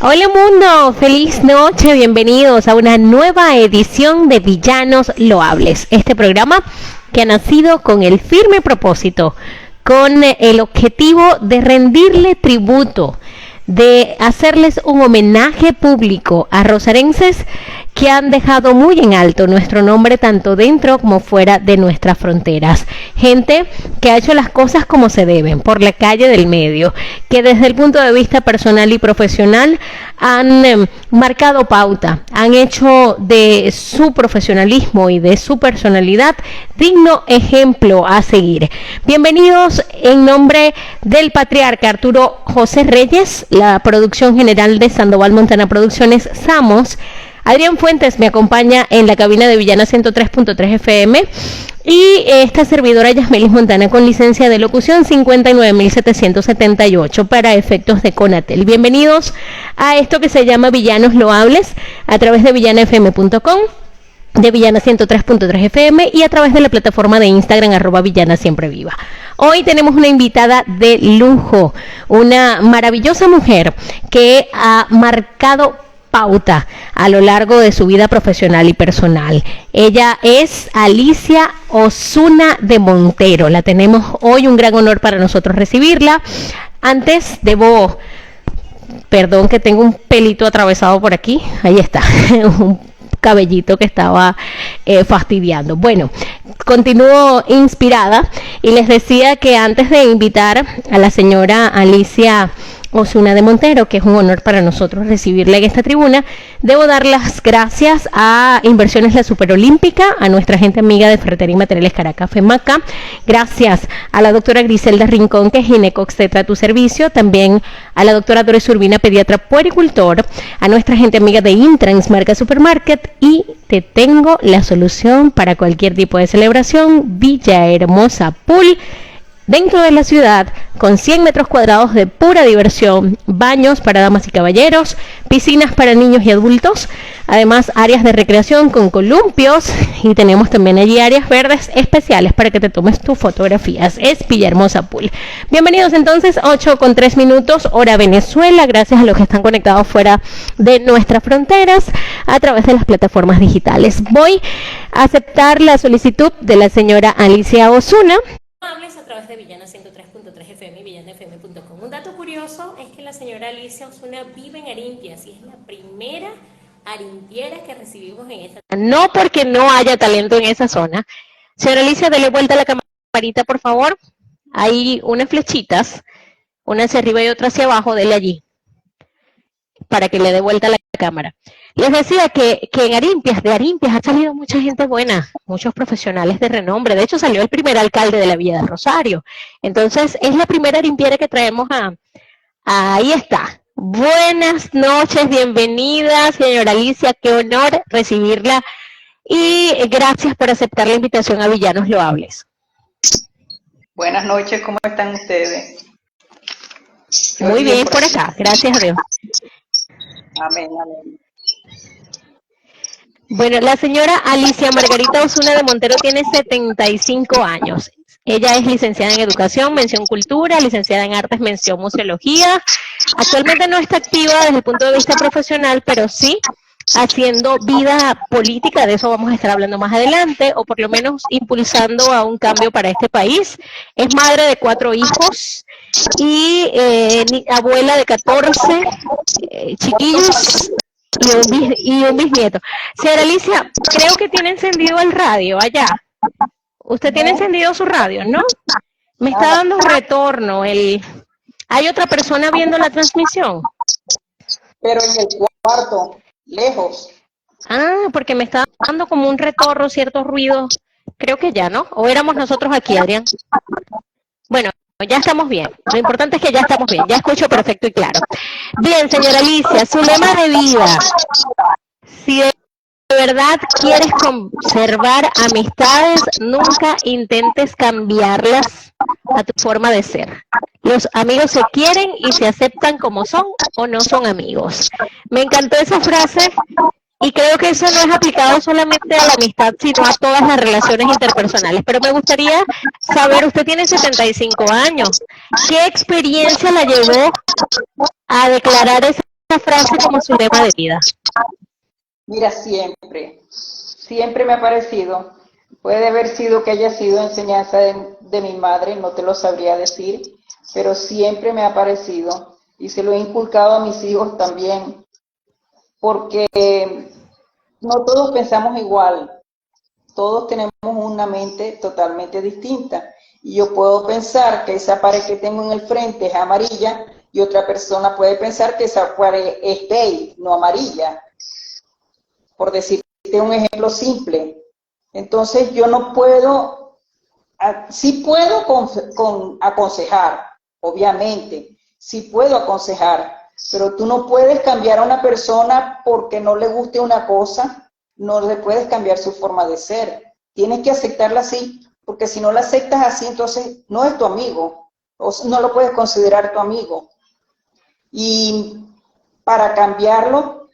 Hola mundo, feliz noche, bienvenidos a una nueva edición de Villanos Loables, este programa que ha nacido con el firme propósito, con el objetivo de rendirle tributo, de hacerles un homenaje público a rosarenses que han dejado muy en alto nuestro nombre tanto dentro como fuera de nuestras fronteras. Gente que ha hecho las cosas como se deben, por la calle del medio, que desde el punto de vista personal y profesional han marcado pauta, han hecho de su profesionalismo y de su personalidad digno ejemplo a seguir. Bienvenidos en nombre del patriarca Arturo José Reyes, la producción general de Sandoval Montana Producciones Samos. Adrián Fuentes me acompaña en la cabina de Villana 103.3 FM y esta servidora Yasmelis Montana con licencia de locución 59.778 para efectos de Conatel. Bienvenidos a esto que se llama Villanos Loables a través de villanafm.com, de Villana 103.3 FM y a través de la plataforma de Instagram @Villana Siempre Viva. Hoy tenemos una invitada de lujo, una maravillosa mujer que ha marcado pauta a lo largo de su vida profesional y personal. Ella es Alicia Osuna de Montero. La tenemos hoy, un gran honor para nosotros recibirla. Antes perdón que tengo un pelito atravesado por aquí, ahí está, un cabellito que estaba fastidiando. Bueno, continúo inspirada y les decía que antes de invitar a la señora Alicia Osuna de Montero, que es un honor para nosotros recibirla en esta tribuna, debo dar las gracias a Inversiones La Superolímpica, a nuestra gente amiga de Ferretería y Materiales Caracas, FEMACA, gracias a la doctora Griselda Rincón, que es ginecobstetra a tu servicio, también a la doctora Doris Urbina, pediatra puericultor, a nuestra gente amiga de Intrans, marca Supermarket, y te tengo la solución para cualquier tipo de celebración, Villahermosa Pool, dentro de la ciudad, con 100 metros cuadrados de pura diversión, baños para damas y caballeros, piscinas para niños y adultos, además áreas de recreación con columpios y tenemos también allí áreas verdes especiales para que te tomes tus fotografías. Es Villahermosa Pool. Bienvenidos entonces, 8:03, hora Venezuela, gracias a los que están conectados fuera de nuestras fronteras a través de las plataformas digitales. Voy a aceptar la solicitud de la señora Alicia Osuna a través de Villana 103.3 FM y villanafm.com. Un dato curioso es que la señora Alicia Osuna vive en Arimpias y es la primera arimpiera que recibimos en esta. No porque no haya talento en esa zona. Señora Alicia, dele vuelta a la camarita, por favor. Hay unas flechitas, una hacia arriba y otra hacia abajo, dele allí, para que le dé vuelta a la cámara. Les decía que en Arimpias, de Arimpias ha salido mucha gente buena, muchos profesionales de renombre. De hecho, salió el primer alcalde de la Villa de Rosario. Entonces, es la primera arimpiera que traemos ahí está. Buenas noches, bienvenida, señora Alicia. Qué honor recibirla. Y gracias por aceptar la invitación a Villanos Loables. Buenas noches, ¿cómo están ustedes? Muy bien por acá, gracias a Dios. Amén, amén. Bueno, la señora Alicia Margarita Osuna de Montero tiene 75 años. Ella es licenciada en Educación, mención Cultura, licenciada en Artes, mención Museología. Actualmente no está activa desde el punto de vista profesional, pero sí haciendo vida política, de eso vamos a estar hablando más adelante, o por lo menos impulsando a un cambio para este país. Es madre de 4 hijos y abuela de 14 chiquillos y un bisnieto. Señora Alicia, creo que tiene encendido el radio allá. Usted tiene encendido su radio, ¿no? Me está dando retorno. ¿Hay otra persona viendo la transmisión? Pero en el cuarto, lejos. Ah, porque me está dando como un retorno, ciertos ruidos. Creo que ya, ¿no? ¿O éramos nosotros aquí, Adrián? Bueno, ya estamos bien. Lo importante es que ya estamos bien. Ya escucho perfecto y claro. Bien, señora Alicia, su lema de vida. Si de verdad quieres conservar amistades, nunca intentes cambiarlas a tu forma de ser. Los amigos se quieren y se aceptan como son o no son amigos. Me encantó esa frase y creo que eso no es aplicado solamente a la amistad, sino a todas las relaciones interpersonales. Pero me gustaría saber, usted tiene 75 años, ¿qué experiencia la llevó a declarar esa frase como su lema de vida? Mira, siempre me ha parecido, puede haber sido que haya sido enseñanza de mi madre, no te lo sabría decir, pero siempre me ha parecido y se lo he inculcado a mis hijos también, porque no todos pensamos igual, todos tenemos una mente totalmente distinta. Y yo puedo pensar que esa pared que tengo en el frente es amarilla y otra persona puede pensar que esa pared es beige, no amarilla, por decirte un ejemplo simple. Entonces yo no puedo, sí puedo aconsejar, obviamente, sí puedo aconsejar, pero tú no puedes cambiar a una persona porque no le guste una cosa, no le puedes cambiar su forma de ser. Tienes que aceptarla así, porque si no la aceptas así, entonces no es tu amigo, o no lo puedes considerar tu amigo. Y para cambiarlo,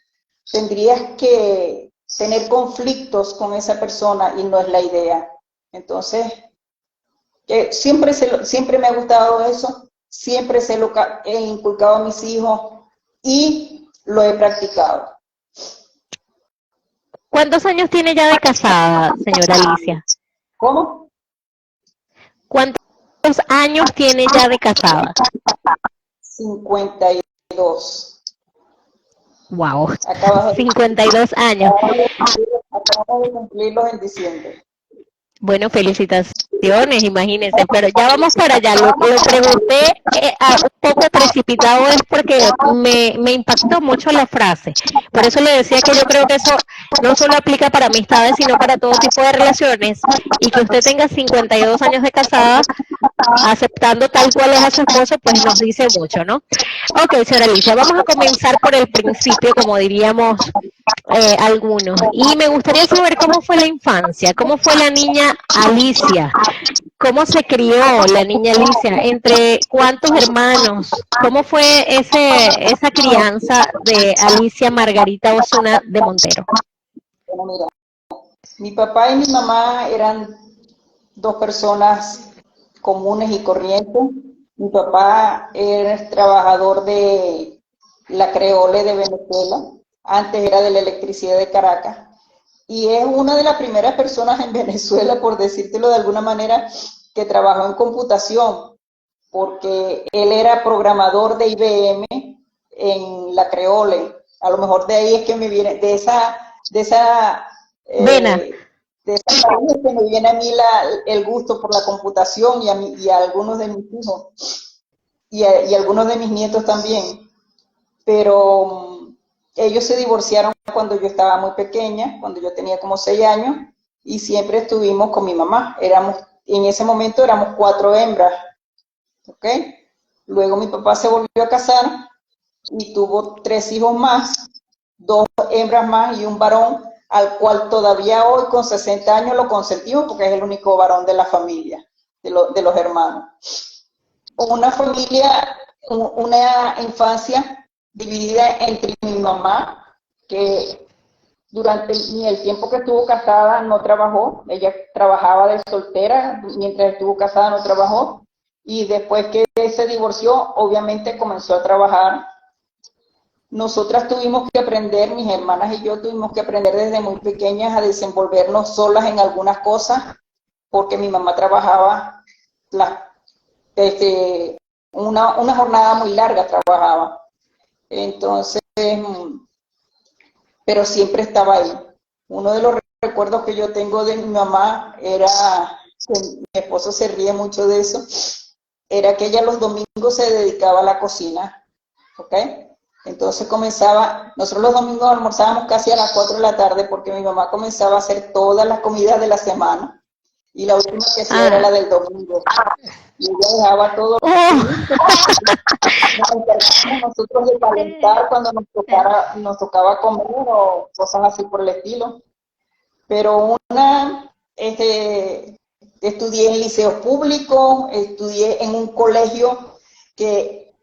tendrías que tener conflictos con esa persona y no es la idea. Entonces, siempre me ha gustado eso, siempre se lo he inculcado a mis hijos y lo he practicado. ¿Cuántos años tiene ya de casada, señora Alicia? ¿Cómo? ¿Cuántos años tiene ya de casada? 52. Wow, 52 años. Acabamos de cumplirlos en diciembre. Bueno, felicitaciones, imagínense, pero ya vamos para allá. Lo pregunté un poco precipitado es porque me impactó mucho la frase. Por eso le decía que yo creo que eso no solo aplica para amistades, sino para todo tipo de relaciones. Y que usted tenga 52 años de casada, aceptando tal cual es a su esposo, pues nos dice mucho, ¿no? Ok, señora Alicia, vamos a comenzar por el principio, como diríamos algunos. Y me gustaría saber cómo fue la infancia, cómo fue la niña Alicia, cómo se crió la niña Alicia, entre cuántos hermanos, cómo fue esa crianza de Alicia Margarita Osuna de Montero. Bueno, mira, mi papá y mi mamá eran dos personas comunes y corrientes. Mi papá era trabajador de la Creole de Venezuela, antes era de la electricidad de Caracas, y es una de las primeras personas en Venezuela, por decírtelo de alguna manera, que trabajó en computación, porque él era programador de IBM en la Creole. A lo mejor de ahí es que me viene, de esa Vena. de esa raíz que me viene a mí el gusto por la computación y a algunos de mis hijos y algunos de mis nietos también. Pero ellos se divorciaron cuando yo estaba muy pequeña, cuando yo tenía como 6 años, y siempre estuvimos con mi mamá. En ese momento éramos 4 hembras, ¿ok? Luego mi papá se volvió a casar y tuvo 3 hijos más, 2 hembras más y un varón, al cual todavía hoy con 60 años lo consentimos porque es el único varón de la familia, de los hermanos. Una familia, una infancia dividida entre mi mamá, que durante el tiempo que estuvo casada no trabajó, ella trabajaba de soltera, mientras estuvo casada no trabajó, y después que se divorció, obviamente comenzó a trabajar. Nosotras tuvimos que aprender, mis hermanas y yo tuvimos que aprender desde muy pequeñas a desenvolvernos solas en algunas cosas, porque mi mamá trabajaba una jornada muy larga trabajaba. Entonces, pero siempre estaba ahí. Uno de los recuerdos que yo tengo de mi mamá era, que mi esposo se ríe mucho de eso, era que ella los domingos se dedicaba a la cocina, ¿ok? Entonces nosotros los domingos almorzábamos casi a las 4 de la tarde porque mi mamá comenzaba a hacer todas las comidas de la semana y la última que hacía era la del domingo. Y ella dejaba todo listo. Nosotros de calentar cuando nos tocaba comer o cosas así por el estilo. Pero estudié en liceos públicos, estudié en un colegio que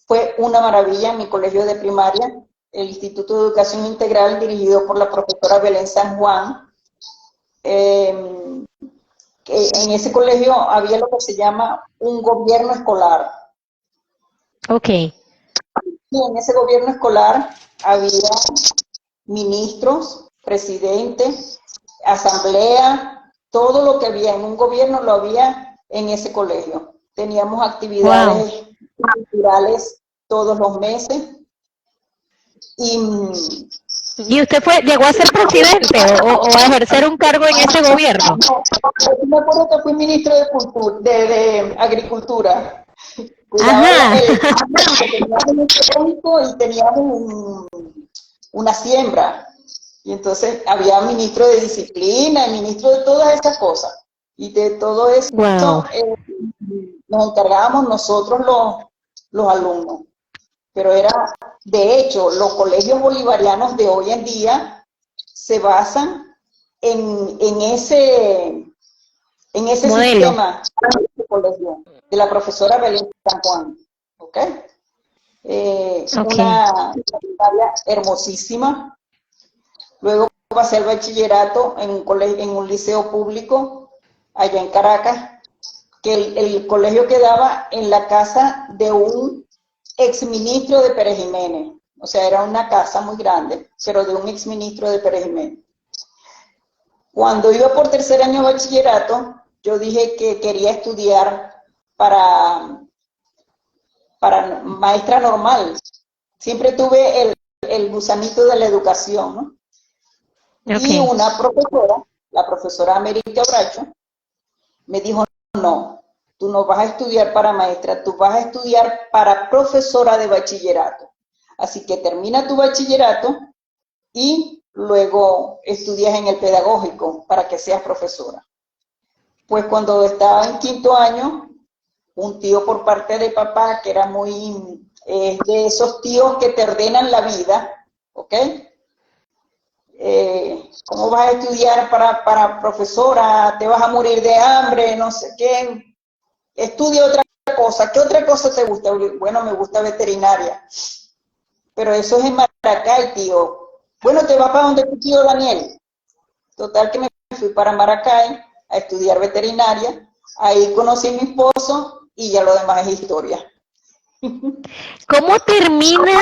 fue una maravilla, mi colegio de primaria, el Instituto de Educación Integral dirigido por la profesora Belén San Juan. En ese colegio había lo que se llama un gobierno escolar. Ok. y en ese gobierno escolar había ministros, presidentes, asamblea, todo lo que había en un gobierno lo había en ese colegio. Teníamos Wow. actividades culturales todos los meses y ¿Y usted llegó a ser presidente o a ejercer un cargo en ese gobierno? yo me acuerdo que fui ministro de de Agricultura. Cuidaba Ajá. teníamos un económico y teníamos una siembra. Y entonces había ministro de disciplina, ministro de todas esas cosas. Y de todo eso Wow. nos encargábamos nosotros los alumnos. Pero era, de hecho, los colegios bolivarianos de hoy en día se basan en ese Modelo. sistema de colegio de la profesora Belén San Juan. ¿Ok? Ok. Una secretaria hermosísima. Luego pasé el bachillerato en un liceo público allá en Caracas, que el colegio quedaba en la casa de un exministro de Pérez Jiménez. O sea, era una casa muy grande, pero de un exministro de Pérez Jiménez. Cuando iba por tercer año de bachillerato, yo dije que quería estudiar para maestra normal. Siempre tuve el gusanito de la educación, ¿no? Y Ok. una profesora, la profesora América Bracho, me dijo, no, tú no vas a estudiar para maestra, tú vas a estudiar para profesora de bachillerato. Así que termina tu bachillerato y luego estudias en el pedagógico para que seas profesora. Pues cuando estaba en quinto año, un tío por parte de papá, que era muy de esos tíos que te ordenan la vida, ¿ok? ¿Cómo vas a estudiar para profesora? ¿Te vas a morir de hambre? No sé qué. Estudia otra cosa. ¿Qué otra cosa te gusta? Bueno, me gusta veterinaria. Pero eso es en Maracay, tío. Bueno, te vas para donde tu tío Daniel. Total que me fui para Maracay a estudiar veterinaria. Ahí conocí a mi esposo y ya lo demás es historia. ¿Cómo termina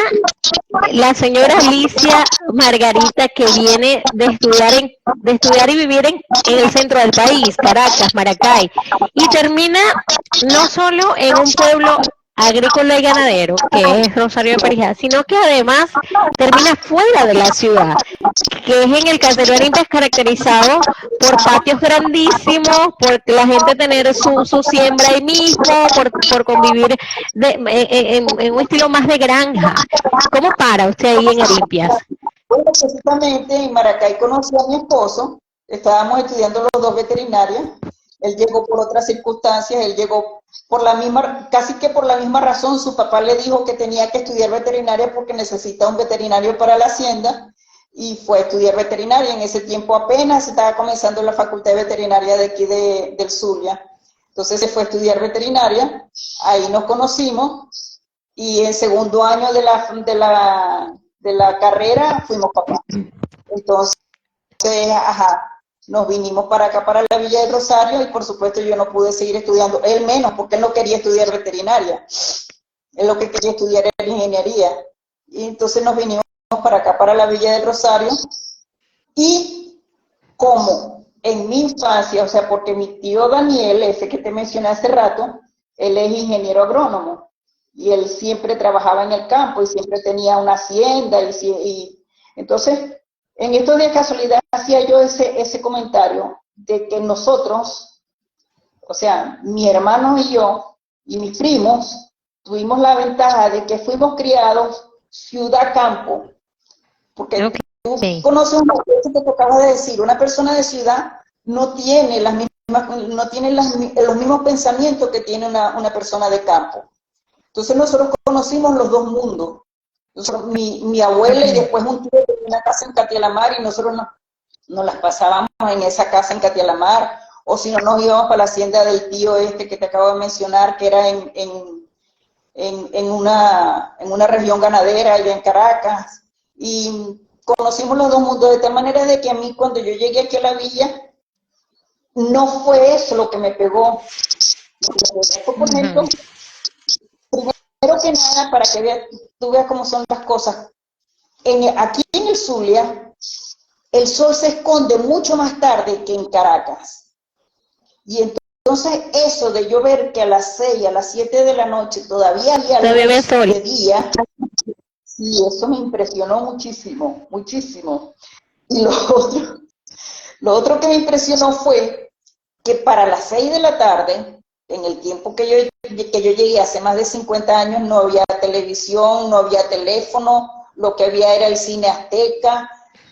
la señora Alicia Margarita, que viene de estudiar y vivir en el centro del país, Caracas, Maracay, y termina no solo en un pueblo agrícola y ganadero, que es Rosario de Perijá, sino que además termina fuera de la ciudad, que es en el Caserío Inter, caracterizado por patios grandísimos, por la gente tener su siembra ahí mismo, por convivir en un estilo más de granja. ¿Cómo para usted ahí en Arimpias? Bueno, precisamente en Maracay conocí a mi esposo, estábamos estudiando los dos veterinarias, él llegó por otras circunstancias, él llegó por la misma, casi que por la misma razón, su papá le dijo que tenía que estudiar veterinaria porque necesita un veterinario para la hacienda, y fue a estudiar veterinaria. En ese tiempo apenas estaba comenzando la facultad de veterinaria de aquí del Zulia. Entonces se fue a estudiar veterinaria, ahí nos conocimos, y en segundo año de la carrera fuimos papás. Entonces, ajá, nos vinimos para acá, para la Villa del Rosario, y por supuesto yo no pude seguir estudiando, él menos, porque él no quería estudiar veterinaria, él lo que quería estudiar era ingeniería. Y entonces nos vinimos para acá, para la Villa del Rosario, y como en mi infancia, o sea, porque mi tío Daniel, ese que te mencioné hace rato, él es ingeniero agrónomo, y él siempre trabajaba en el campo y siempre tenía una hacienda, y entonces, en estos días casualidad hacía yo ese comentario de que nosotros, o sea, mi hermano y yo, y mis primos, tuvimos la ventaja de que fuimos criados ciudad-campo, porque tú Okay. conoces una cosa que te acabas de decir, una persona de ciudad no tiene los mismos pensamientos que tiene una persona de campo. Entonces nosotros conocimos los dos mundos. Nosotros, mi abuela y Okay. después un tío tenía una casa en Catialamar, y nosotros nos las pasábamos en esa casa en Catialamar, o si no nos íbamos para la hacienda del tío este que te acabo de mencionar, que era en una región ganadera allá en Caracas, y conocimos los dos mundos, de tal manera de que a mí cuando yo llegué aquí a la villa, no fue eso lo que me pegó. Lo que me pegó fue, por ejemplo, que nada, para que tú veas cómo son las cosas, aquí en el Zulia, el sol se esconde mucho más tarde que en Caracas. Y entonces eso de yo ver que a las 6, a las 7 de la noche todavía había luz de día, sí, eso me impresionó muchísimo, muchísimo. Y lo otro que me impresionó fue que para las 6 de la tarde, en el tiempo que yo llegué hace más de 50 años, no había televisión, no había teléfono, lo que había era el cine Azteca,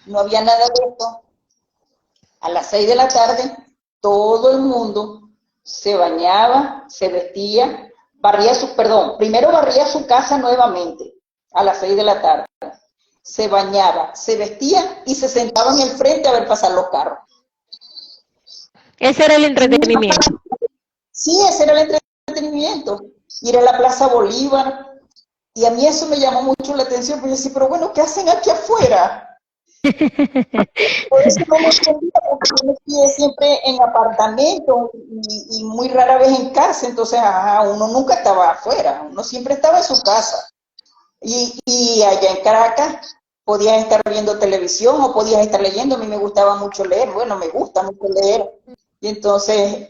no había nada de esto. A las 6 de la tarde, todo el mundo se bañaba, se vestía, primero barría su casa nuevamente a las 6 de la tarde. Se bañaba, se vestía y se sentaba en el frente a ver pasar los carros. Ese era el entretenimiento. Sí, ese era el entretenimiento. Ir a la Plaza Bolívar. Y a mí eso me llamó mucho la atención, porque yo decía, pero bueno, ¿qué hacen aquí afuera? Por eso no me entendía, porque yo me estudié siempre en apartamento y muy rara vez en casa, entonces uno nunca estaba afuera, uno siempre estaba en su casa. Y allá en Caracas podías estar viendo televisión o podías estar leyendo. A mí me gustaba mucho leer, bueno, me gusta mucho leer. Y entonces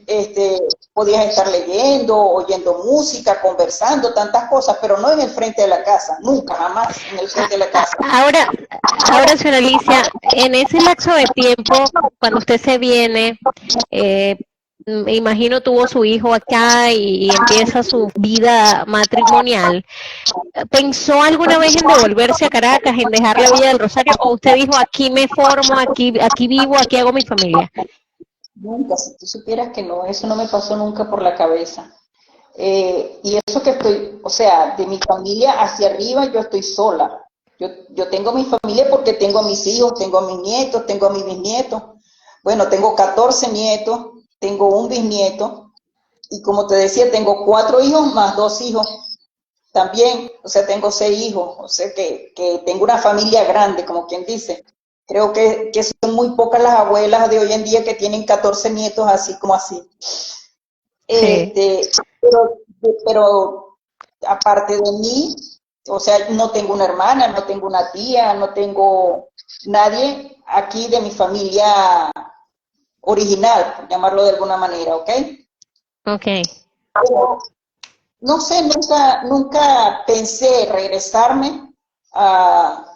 podías estar leyendo, oyendo música, conversando, tantas cosas, pero no en el frente de la casa, nunca, jamás en el frente de la casa. Ahora, señora Alicia, en ese lapso de tiempo, cuando usted se viene, me imagino tuvo su hijo acá y empieza su vida matrimonial. ¿Pensó alguna vez en devolverse a Caracas, en dejar la Villa del Rosario? ¿O usted dijo, aquí me formo, aquí vivo, aquí hago mi familia? Nunca, si tú supieras que no, eso no me pasó nunca por la cabeza. Y eso que estoy, o sea, de mi familia hacia arriba yo estoy sola. Yo tengo mi familia porque tengo a mis hijos, tengo a mis nietos, tengo a mis bisnietos. Bueno, tengo 14 nietos, tengo un bisnieto y como te decía, tengo 4 hijos más 2 hijos también. O sea, tengo 6 hijos, o sea que tengo una familia grande, como quien dice. Creo que son muy pocas las abuelas de hoy en día que tienen 14 nietos así como así. Sí. Pero aparte de mí, o sea, no tengo una hermana, no tengo una tía, no tengo nadie aquí de mi familia original, por llamarlo de alguna manera, ¿ok? Ok. Pero, no sé, nunca pensé regresarme a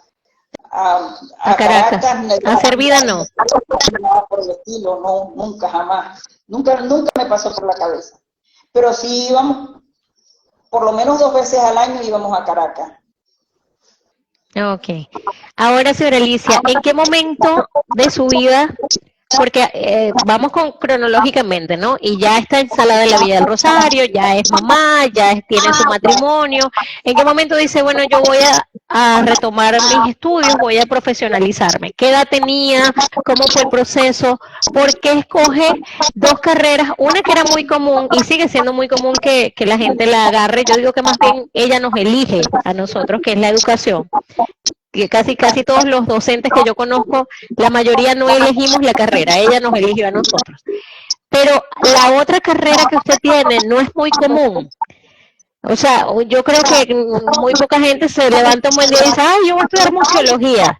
Caracas. Caracas, A hacer vida no. nada por el estilo, no, nunca, jamás. Nunca me pasó por la cabeza. Pero sí íbamos, por lo menos 2 veces al año íbamos a Caracas. Ok. Ahora, señora Alicia, ¿en qué momento de su vida, porque vamos cronológicamente, ¿no? Y ya está instalada en la Villa del Rosario, ya es mamá, tiene su matrimonio. ¿En qué momento dice, bueno, yo voy a retomar mis estudios, voy a profesionalizarme? ¿Qué edad tenía? ¿Cómo fue el proceso? ¿Por qué escoge 2 carreras? Una que era muy común y sigue siendo muy común que la gente la agarre. Yo digo que más bien ella nos elige a nosotros, que es la educación. Que casi todos los docentes que yo conozco, la mayoría no elegimos la carrera, ella nos eligió a nosotros. Pero la otra carrera que usted tiene no es muy común. O sea, yo creo que muy poca gente se levanta un buen día y dice, ay, yo voy a estudiar museología.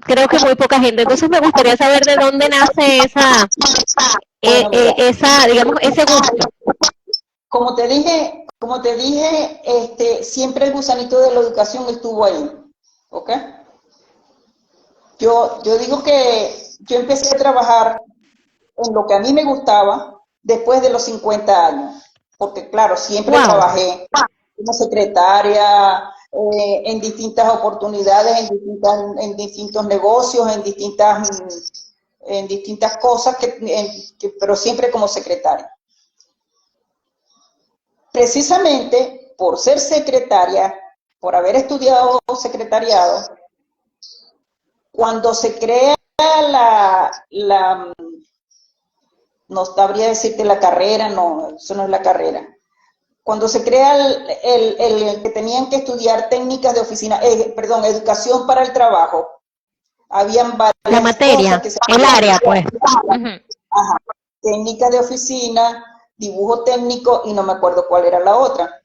Creo que muy poca gente. Entonces me gustaría saber de dónde nace Bueno, mira, digamos, ese gusto. como te dije, siempre el gusanito de la educación estuvo ahí, ¿ok? Yo digo que yo empecé a trabajar en lo que a mí me gustaba después de los 50 años, porque claro, siempre Wow. trabajé como secretaria, en distintas oportunidades, en distintos negocios, en distintas cosas, pero siempre como secretaria. Precisamente por ser secretaria, por haber estudiado secretariado, cuando se crea no sabría decirte la carrera, no, eso no es la carrera. Cuando se crea el que tenían que estudiar técnicas de oficina, educación para el trabajo, habían La varias materia, cosas que se el área, pues. Ajá, técnicas de oficina, dibujo técnico y no me acuerdo cuál era la otra.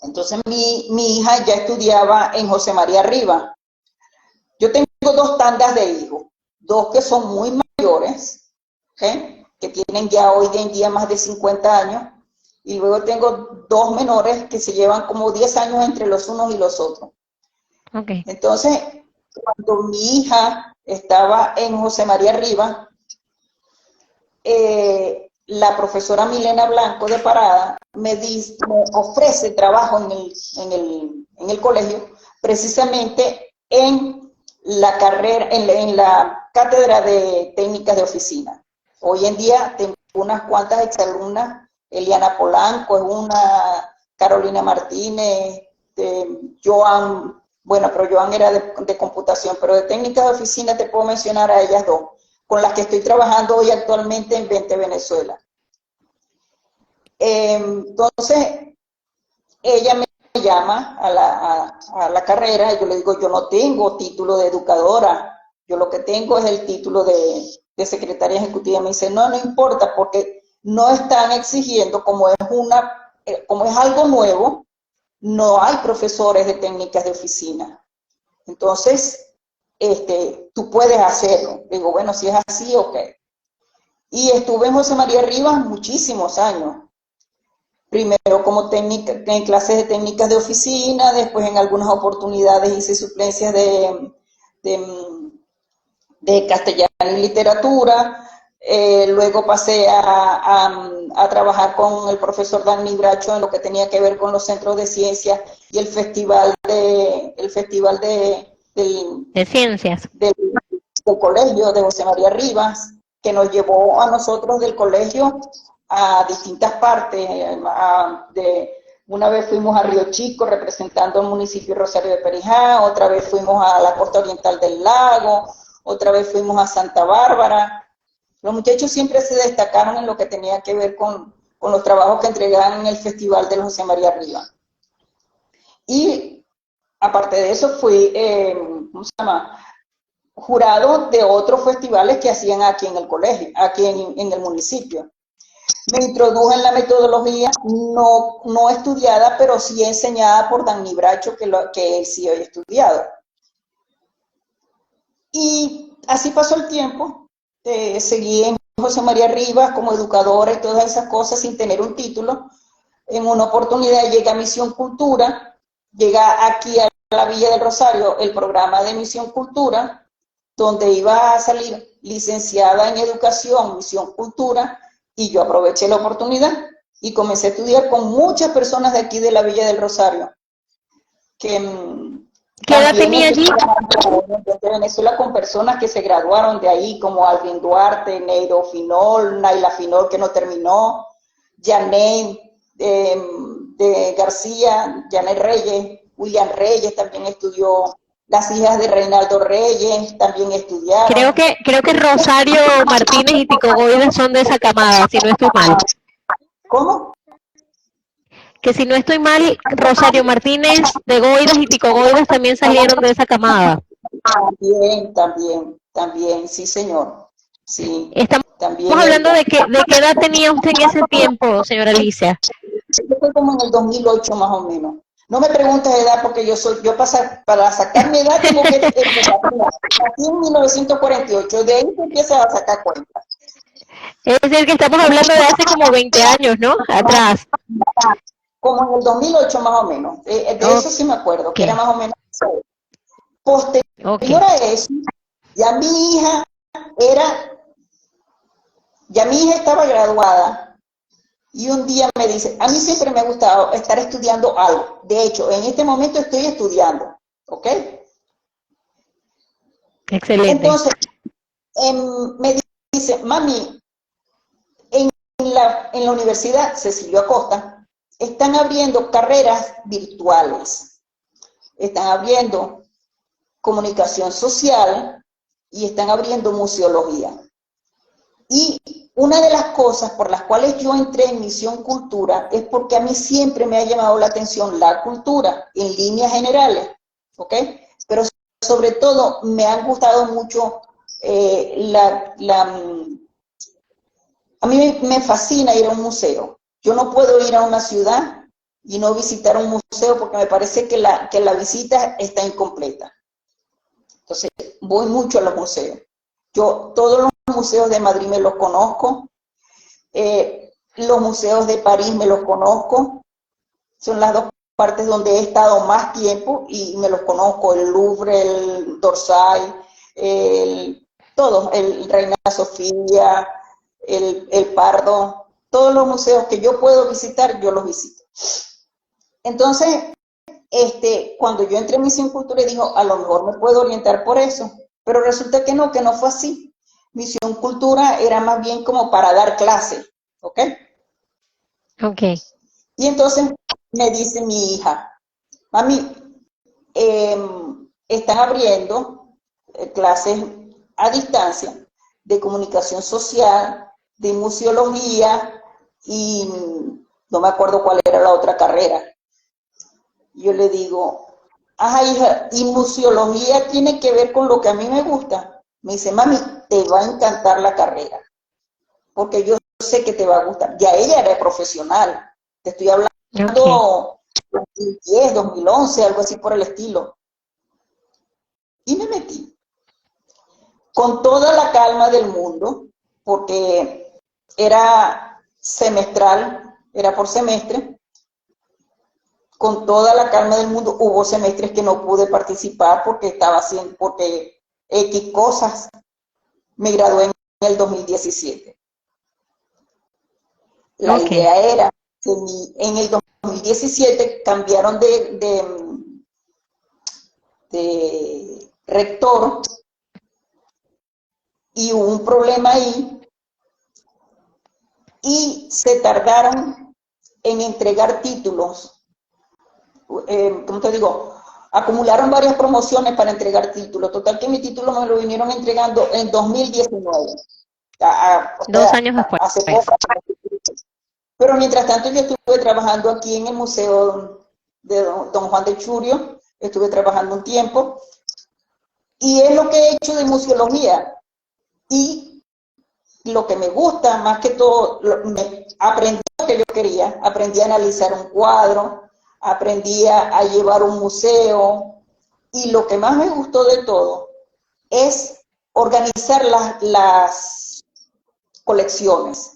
Entonces mi hija ya estudiaba en José María Rivas. Yo tengo dos tandas de hijos, dos que son muy mayores, ¿okay? Que tienen ya hoy en día más de 50 años, y luego tengo dos menores que se llevan como 10 años entre los unos y los otros. Okay. Entonces, cuando mi hija estaba en José María Rivas, la profesora Milena Blanco de Parada me ofrece trabajo en el colegio, precisamente en la carrera, en la cátedra de técnicas de oficina. Hoy en día tengo unas cuantas exalumnas, Eliana Polanco es una, Carolina Martínez, Joan, bueno, pero Joan era de computación, pero de técnicas de oficina te puedo mencionar a ellas dos, con las que estoy trabajando hoy actualmente en 20 Venezuela. Entonces, ella me llama a la carrera y yo le digo, yo no tengo título de educadora, yo lo que tengo es el título de secretaria ejecutiva. Me dice, no importa, porque no están exigiendo, como es algo nuevo, no hay profesores de técnicas de oficina. Entonces, tú puedes hacerlo. Digo, bueno, si es así, ok. Y estuve en José María Rivas muchísimos años. Primero como técnica, en clases de técnicas de oficina, después en algunas oportunidades hice suplencias de castellano y literatura, luego pasé a trabajar con el profesor Dani Bracho en lo que tenía que ver con los centros de ciencias y el festival De ciencias. del colegio de José María Rivas, que nos llevó a nosotros del colegio a distintas partes. Una vez fuimos a Río Chico representando al municipio de Rosario de Perijá, otra vez fuimos a la costa oriental del lago, otra vez fuimos a Santa Bárbara. Los muchachos siempre se destacaron en lo que tenía que ver con los trabajos que entregaban en el Festival de José María Rivas. Y aparte de eso fui, ¿cómo se llama?, jurado de otros festivales que hacían aquí en el colegio, aquí en el municipio. Me introduje en la metodología, no estudiada, pero sí enseñada por Dani Bracho, que él sí había estudiado. Y así pasó el tiempo, seguí en José María Rivas como educadora y todas esas cosas sin tener un título. En una oportunidad llega Misión Cultura, llega aquí a la Villa del Rosario el programa de Misión Cultura, donde iba a salir licenciada en Educación, Misión Cultura, y yo aproveché la oportunidad y comencé a estudiar con muchas personas de aquí de la Villa del Rosario. ¿Qué edad tenía allí? De Venezuela, con personas que se graduaron de ahí, como Alvin Duarte, Neiro Finol, Naila Finol, que no terminó, Janet de García, Janet Reyes, William Reyes también estudió, las hijas de Reinaldo Reyes también estudiaron. Creo que Rosario Martínez y Tico Goides son de esa camada, si no estoy mal. ¿Cómo? Que si no estoy mal, Rosario Martínez de Goides y Tico Goides también salieron de esa camada. También, sí señor. Sí, Estamos también hablando de qué edad tenía usted en ese tiempo, señora Alicia. fue como en el 2008 más o menos. No me preguntes de edad porque para sacar mi edad tengo que empezar. Aquí en 1948, de ahí se empieza a sacar cuentas. Es decir, que estamos hablando de hace como 20 años, ¿no? Atrás. Como en el 2008 más o menos. De eso sí me acuerdo, que era más o menos. Posterior a eso, ya mi hija estaba graduada. Y un día me dice, a mí siempre me ha gustado estar estudiando algo. De hecho, en este momento estoy estudiando, ¿ok? Excelente. Entonces, me dice, mami, en la Universidad Cecilio Acosta están abriendo carreras virtuales. Están abriendo comunicación social y están abriendo museología. Y una de las cosas por las cuales yo entré en Misión Cultura es porque a mí siempre me ha llamado la atención la cultura en líneas generales, ¿ok? Pero sobre todo me han gustado mucho a mí me fascina ir a un museo. Yo no puedo ir a una ciudad y no visitar un museo porque me parece que la visita está incompleta. Entonces, voy mucho a los museos. Yo todos los museos de Madrid me los conozco, los museos de París me los conozco, son las dos partes donde he estado más tiempo y me los conozco, el Louvre, el d'Orsay, todos, el Reina Sofía, el Pardo, todos los museos que yo puedo visitar, yo los visito. Entonces, cuando yo entré en Misión Cultura, dijo, a lo mejor me puedo orientar por eso, pero resulta que no fue así. Misión Cultura era más bien como para dar clase, ¿ok? Ok. Y entonces me dice mi hija, mami, están abriendo clases a distancia de comunicación social, de museología y no me acuerdo cuál era la otra carrera. Yo le digo, ajá, hija, ¿y museología tiene que ver con lo que a mí me gusta? Me dice, mami, te va a encantar la carrera, porque yo sé que te va a gustar. Ya ella era profesional, te estoy hablando Okay. 2010, 2011, algo así por el estilo. Y me metí con toda la calma del mundo, porque era semestral, era por semestre, con toda la calma del mundo. Hubo semestres que no pude participar porque estaba haciendo, porque X cosas. Me gradué en el 2017. La Okay. idea era que en el 2017 cambiaron de rector y hubo un problema ahí y se tardaron en entregar títulos. ¿Cómo te digo? Acumularon varias promociones para entregar títulos. Total que mi título me lo vinieron entregando en 2019. O 2 años sea, después. hace poco. Pero mientras tanto yo estuve trabajando aquí en el Museo de Don Juan de Churio, estuve trabajando un tiempo, y es lo que he hecho de museología. Y lo que me gusta, más que todo, aprendí lo que yo quería, aprendí a analizar un cuadro, aprendí a llevar un museo, y lo que más me gustó de todo es organizar las colecciones.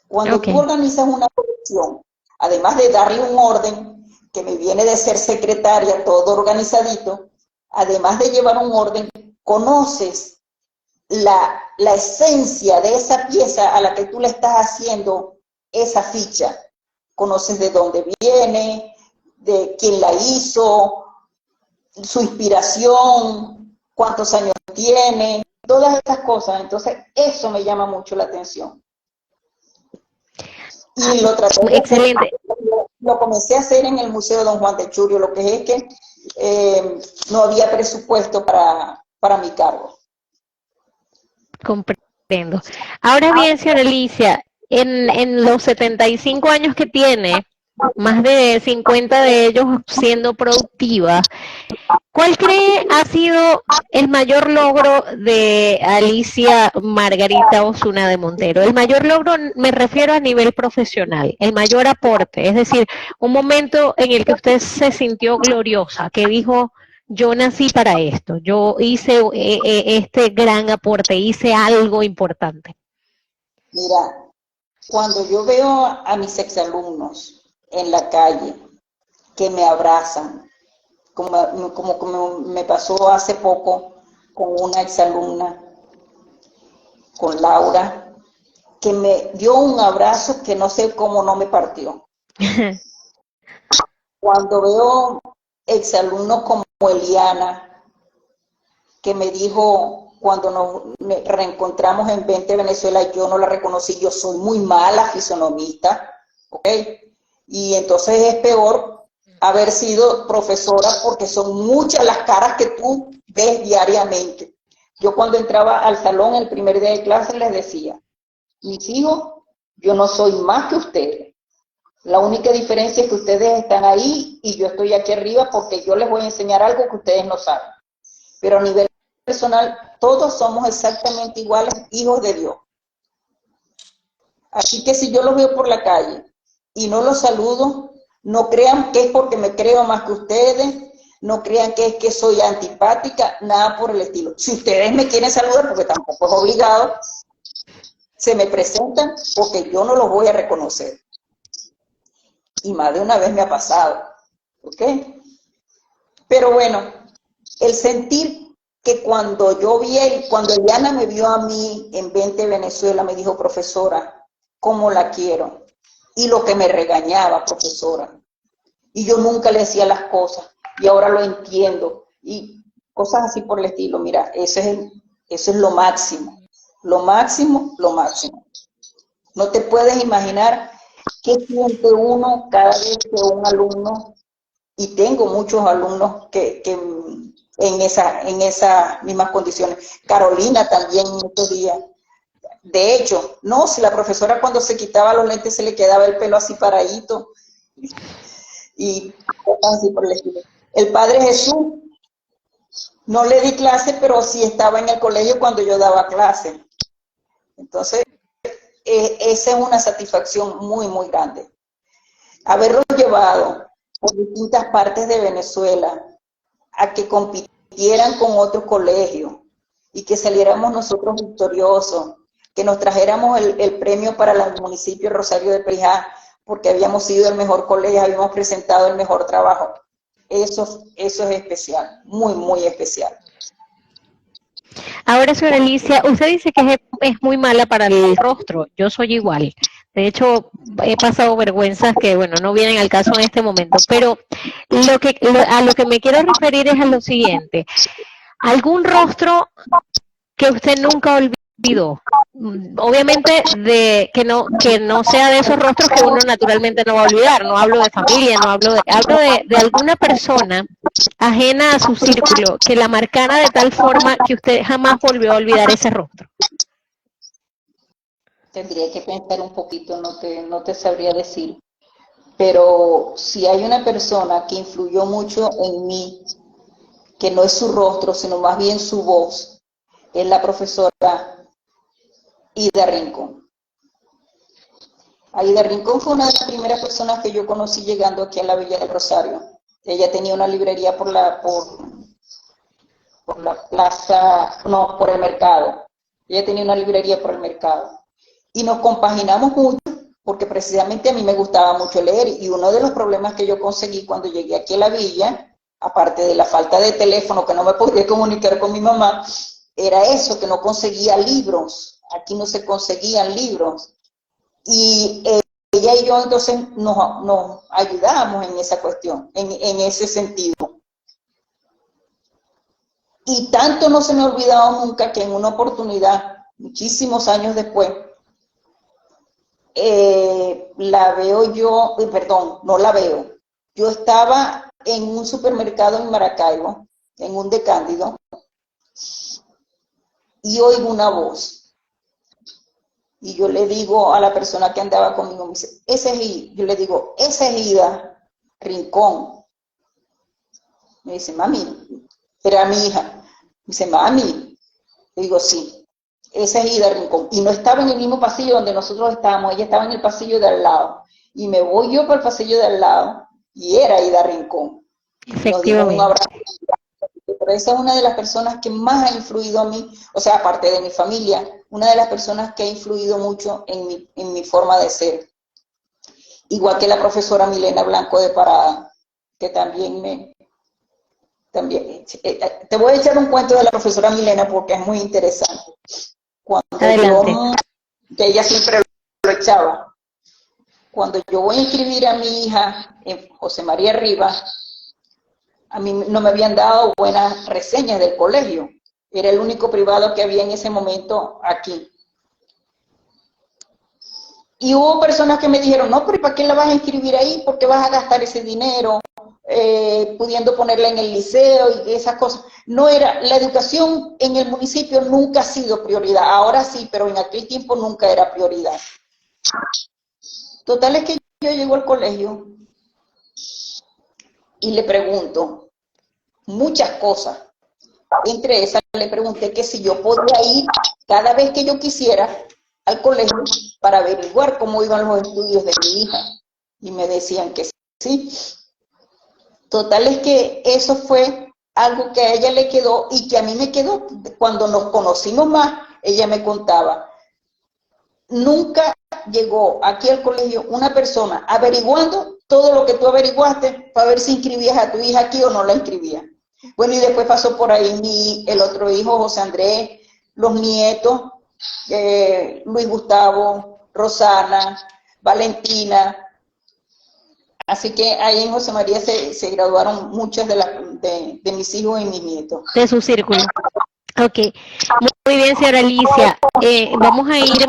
Cuando tú Okay. organizas una colección, además de darle un orden, que me viene de ser secretaria, todo organizadito, además de llevar un orden, conoces la esencia de esa pieza a la que tú le estás haciendo esa ficha. Conoces de dónde viene, de quién la hizo, su inspiración, cuántos años tiene, todas estas cosas. Entonces, eso me llama mucho la atención. Ah, Y lo traté de hacer, excelente. lo comencé a hacer en el Museo Don Juan de Churio, lo que es que no había presupuesto para mi cargo. Comprendo. Ahora bien, señora Alicia, en los 75 años que tiene, más de 50 de ellos siendo productiva, ¿cuál cree ha sido el mayor logro de Alicia Margarita Osuna de Montero? El mayor logro me refiero a nivel profesional, el mayor aporte, es decir, un momento en el que usted se sintió gloriosa, que dijo, yo nací para esto, yo hice este gran aporte, hice algo importante. Mira, cuando yo veo a mis exalumnos en la calle que me abrazan, como me pasó hace poco con una exalumna, con Laura, que me dio un abrazo que no sé cómo no me partió. Cuando veo exalumnos como Eliana, que me dijo cuando nos reencontramos en 20 Venezuela, yo no la reconocí, yo soy muy mala fisonomista, ¿ok? Y entonces es peor haber sido profesora porque son muchas las caras que tú ves diariamente. Yo cuando entraba al salón el primer día de clase les decía, mis hijos, yo no soy más que ustedes. La única diferencia es que ustedes están ahí y yo estoy aquí arriba porque yo les voy a enseñar algo que ustedes no saben. Pero a nivel personal, todos somos exactamente iguales, hijos de Dios. Así que si yo los veo por la calle y no los saludo, No crean que es porque me creo más que ustedes, no crean que es que soy antipática, nada por el estilo. Si ustedes me quieren saludar, porque tampoco es obligado, se me presentan porque yo no los voy a reconocer. Y más de una vez me ha pasado, ¿ok? Pero bueno, el sentir que cuando yo vi, cuando Eliana me vio a mí en 20 Venezuela, me dijo, profesora, ¿cómo la quiero? Y lo que me regañaba, profesora. Y yo nunca le decía las cosas, y ahora lo entiendo. Y cosas así por el estilo, mira, eso es lo máximo, lo máximo, lo máximo. No te puedes imaginar qué siente uno cada vez que un alumno, y tengo muchos alumnos que en esas mismas condiciones. Carolina también en estos días. De hecho, no, si la profesora cuando se quitaba los lentes se le quedaba el pelo así paradito y cosas así por el estilo. El Padre Jesús, no le di clase, pero sí estaba en el colegio cuando yo daba clase. Entonces, esa es una satisfacción muy, muy grande. Haberlos llevado por distintas partes de Venezuela a que compitieran con otros colegios y que saliéramos nosotros victoriosos, que nos trajéramos el premio para el municipio Rosario de Perijá, porque habíamos sido el mejor colegio, habíamos presentado el mejor trabajo. Eso es especial, muy, muy especial. Ahora, señora Alicia, usted dice que es muy mala para el rostro. Yo soy igual. De hecho, he pasado vergüenzas que, bueno, no vienen al caso en este momento. Pero a lo que me quiero referir es a lo siguiente. ¿Algún rostro que usted nunca olvidó? Obviamente que no sea de esos rostros que uno naturalmente no va a olvidar. No hablo de familia, hablo de alguna persona ajena a su círculo que la marcara de tal forma que usted jamás volvió a olvidar ese rostro. Tendría que pensar un poquito, no te sabría decir. Pero si hay una persona que influyó mucho en mí, que no es su rostro, sino más bien su voz, es la profesora Ida Rincón. Aida Rincón fue una de las primeras personas que yo conocí llegando aquí a la Villa del Rosario. Ella tenía una librería por la plaza, no, por el mercado. Ella tenía una librería por el mercado. Y nos compaginamos mucho, porque precisamente a mí me gustaba mucho leer, y uno de los problemas que yo conseguí cuando llegué aquí a la villa, aparte de la falta de teléfono, que no me podía comunicar con mi mamá, era eso, que no conseguía libros. Aquí no se conseguían libros. Y ella y yo entonces nos ayudamos en esa cuestión, en ese sentido. Y tanto no se me ha olvidado nunca que en una oportunidad, muchísimos años después, la veo yo, perdón, no la veo. Yo estaba en un supermercado en Maracaibo, en un de Cándido, y oigo una voz. Y yo le digo a la persona que andaba conmigo, me dice, ese es Ida. Yo le digo, esa es Ida Rincón. Me dice, mami, era mi hija. Me dice, mami. Le digo, sí, esa es Ida Rincón. Y no estaba en el mismo pasillo donde nosotros estábamos, ella estaba en el pasillo de al lado. Y me voy yo para el pasillo de al lado y era Ida Rincón. Nos dimos un abrazo. Pero esa es una de las personas que más ha influido a mí, o sea, aparte de mi familia, una de las personas que ha influido mucho en mi forma de ser. Igual que la profesora Milena Blanco de Parada, que también te voy a echar un cuento de la profesora Milena porque es muy interesante. Que ella siempre lo echaba. Cuando yo voy a inscribir a mi hija en José María Rivas, a mí no me habían dado buenas reseñas del colegio. Era el único privado que había en ese momento aquí. Y hubo personas que me dijeron, no, pero ¿para qué la vas a inscribir ahí? ¿Por qué vas a gastar ese dinero? Pudiendo ponerla en el liceo y esas cosas. No era, la educación en el municipio nunca ha sido prioridad. Ahora sí, pero en aquel tiempo nunca era prioridad. Total es que yo llego al colegio y le pregunto muchas cosas. Entre esas le pregunté que si yo podía ir cada vez que yo quisiera al colegio para averiguar cómo iban los estudios de mi hija. Y me decían que ¿sí? Total es que eso fue algo que a ella le quedó y que a mí me quedó. Cuando nos conocimos más, ella me contaba, nunca llegó aquí al colegio una persona averiguando todo lo que tú averiguaste para ver si inscribías a tu hija aquí o no la inscribías. Bueno, y después pasó por ahí el otro hijo, José Andrés, los nietos, Luis Gustavo, Rosana, Valentina. Así que ahí en José María se graduaron muchos de mis hijos y mis nietos. De su círculo. Ok, muy bien, señora Alicia. Vamos a ir,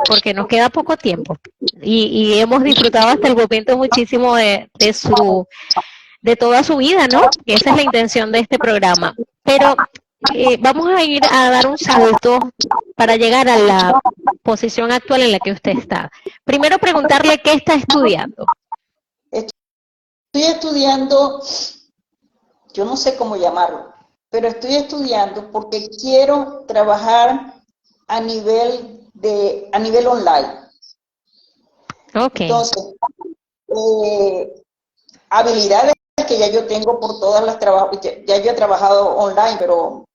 porque nos queda poco tiempo, y hemos disfrutado hasta el momento muchísimo de toda su vida, ¿no? Esa es la intención de este programa. Pero vamos a ir a dar un salto para llegar a la posición actual en la que usted está. Primero preguntarle qué está estudiando. Estoy estudiando, yo no sé cómo llamarlo, pero estoy estudiando porque quiero trabajar a nivel online. Okay. Entonces, habilidades que ya yo tengo por todas las trabajos, ya yo he trabajado online, pero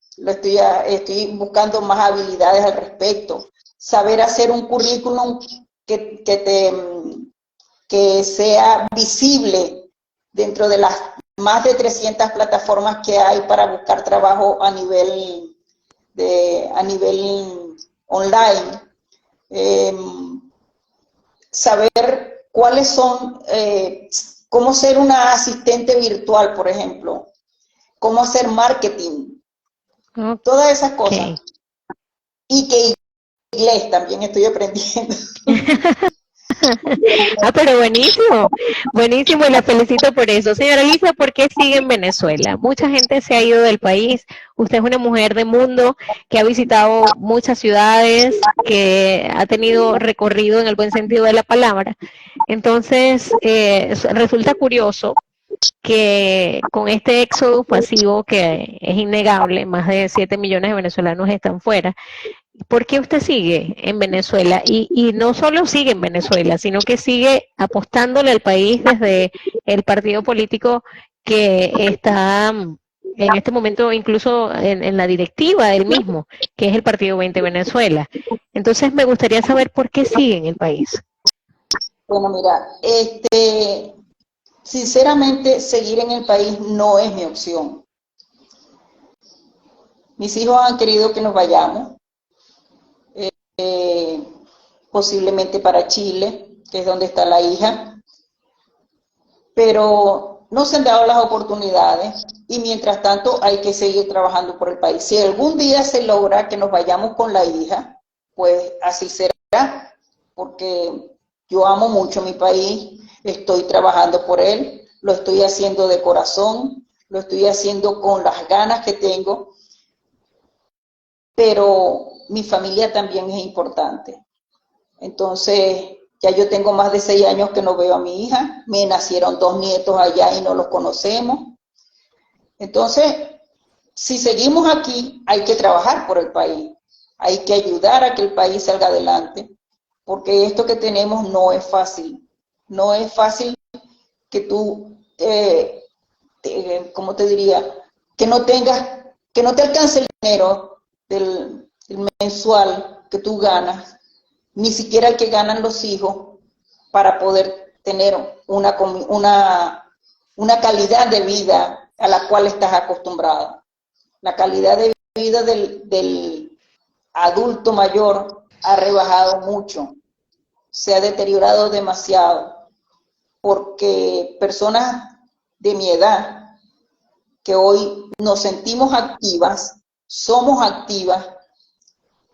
estoy buscando más habilidades al respecto. Saber hacer un currículum que sea visible dentro de las más de 300 plataformas que hay para buscar trabajo a nivel online. Saber cuáles son, cómo ser una asistente virtual, por ejemplo, cómo hacer marketing, todas esas cosas. Y que inglés también estoy aprendiendo. Pero buenísimo, buenísimo, y la felicito por eso. Señora Alicia, ¿por qué sigue en Venezuela? Mucha gente se ha ido del país, usted es una mujer de mundo que ha visitado muchas ciudades, que ha tenido recorrido en el buen sentido de la palabra. Entonces, resulta curioso que con este éxodo masivo que es innegable, más de 7 millones de venezolanos están fuera. ¿Por qué usted sigue en Venezuela? Y no solo sigue en Venezuela, sino que sigue apostándole al país desde el partido político que está en este momento incluso en la directiva del mismo, que es el Partido 20 Venezuela. Entonces me gustaría saber por qué sigue en el país. Bueno, mira, sinceramente seguir en el país no es mi opción. Mis hijos han querido que nos vayamos, posiblemente para Chile, que es donde está la hija, pero no se han dado las oportunidades y mientras tanto hay que seguir trabajando por el país. Si algún día se logra que nos vayamos con la hija, pues así será, porque yo amo mucho mi país, estoy trabajando por él, lo estoy haciendo de corazón, lo estoy haciendo con las ganas que tengo, pero mi familia también es importante. Entonces, ya yo tengo más de 6 años que no veo a mi hija, me nacieron 2 nietos allá y no los conocemos. Entonces, si seguimos aquí, hay que trabajar por el país, hay que ayudar a que el país salga adelante, porque esto que tenemos no es fácil. No es fácil que tú, ¿cómo te diría? Que no te alcance el dinero del mensual que tú ganas, ni siquiera el que ganan los hijos para poder tener una calidad de vida a la cual estás acostumbrado. La calidad de vida del adulto mayor ha rebajado mucho, se ha deteriorado demasiado, porque personas de mi edad, que hoy nos sentimos activas, somos activas,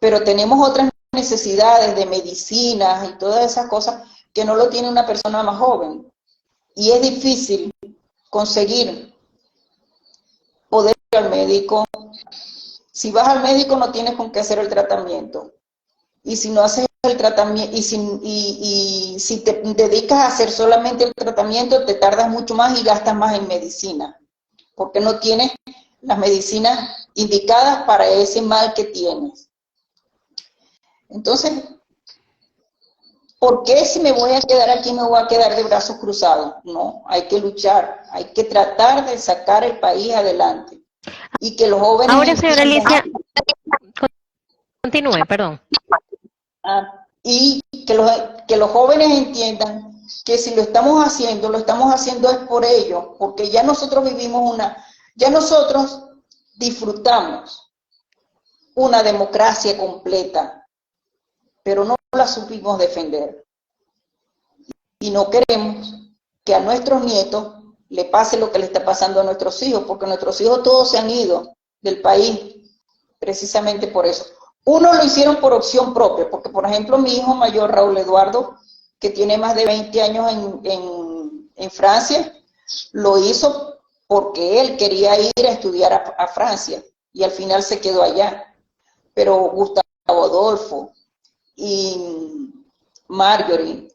pero tenemos otras necesidades de medicinas y todas esas cosas que no lo tiene una persona más joven. Y es difícil conseguir poder ir al médico. Si vas al médico no tienes con qué hacer el tratamiento. Y si no haces el tratamiento, y si te dedicas a hacer solamente el tratamiento, te tardas mucho más y gastas más en medicina, porque no tienes las medicinas indicadas para ese mal que tienes. Entonces, ¿por qué si me voy a quedar aquí me voy a quedar de brazos cruzados? No, hay que luchar, hay que tratar de sacar el país adelante y que los jóvenes Ahora, señora entiendan, Alicia, continúe, perdón. y que los jóvenes entiendan que si lo estamos haciendo es por ellos, porque ya nosotros ya nosotros disfrutamos una democracia completa, pero no la supimos defender. Y no queremos que a nuestros nietos le pase lo que le está pasando a nuestros hijos, porque nuestros hijos todos se han ido del país, precisamente por eso. Uno lo hicieron por opción propia, porque por ejemplo mi hijo mayor, Raúl Eduardo, que tiene más de 20 años en Francia, lo hizo porque él quería ir a estudiar a Francia, y al final se quedó allá. Pero Gustavo Adolfo y Marjorie,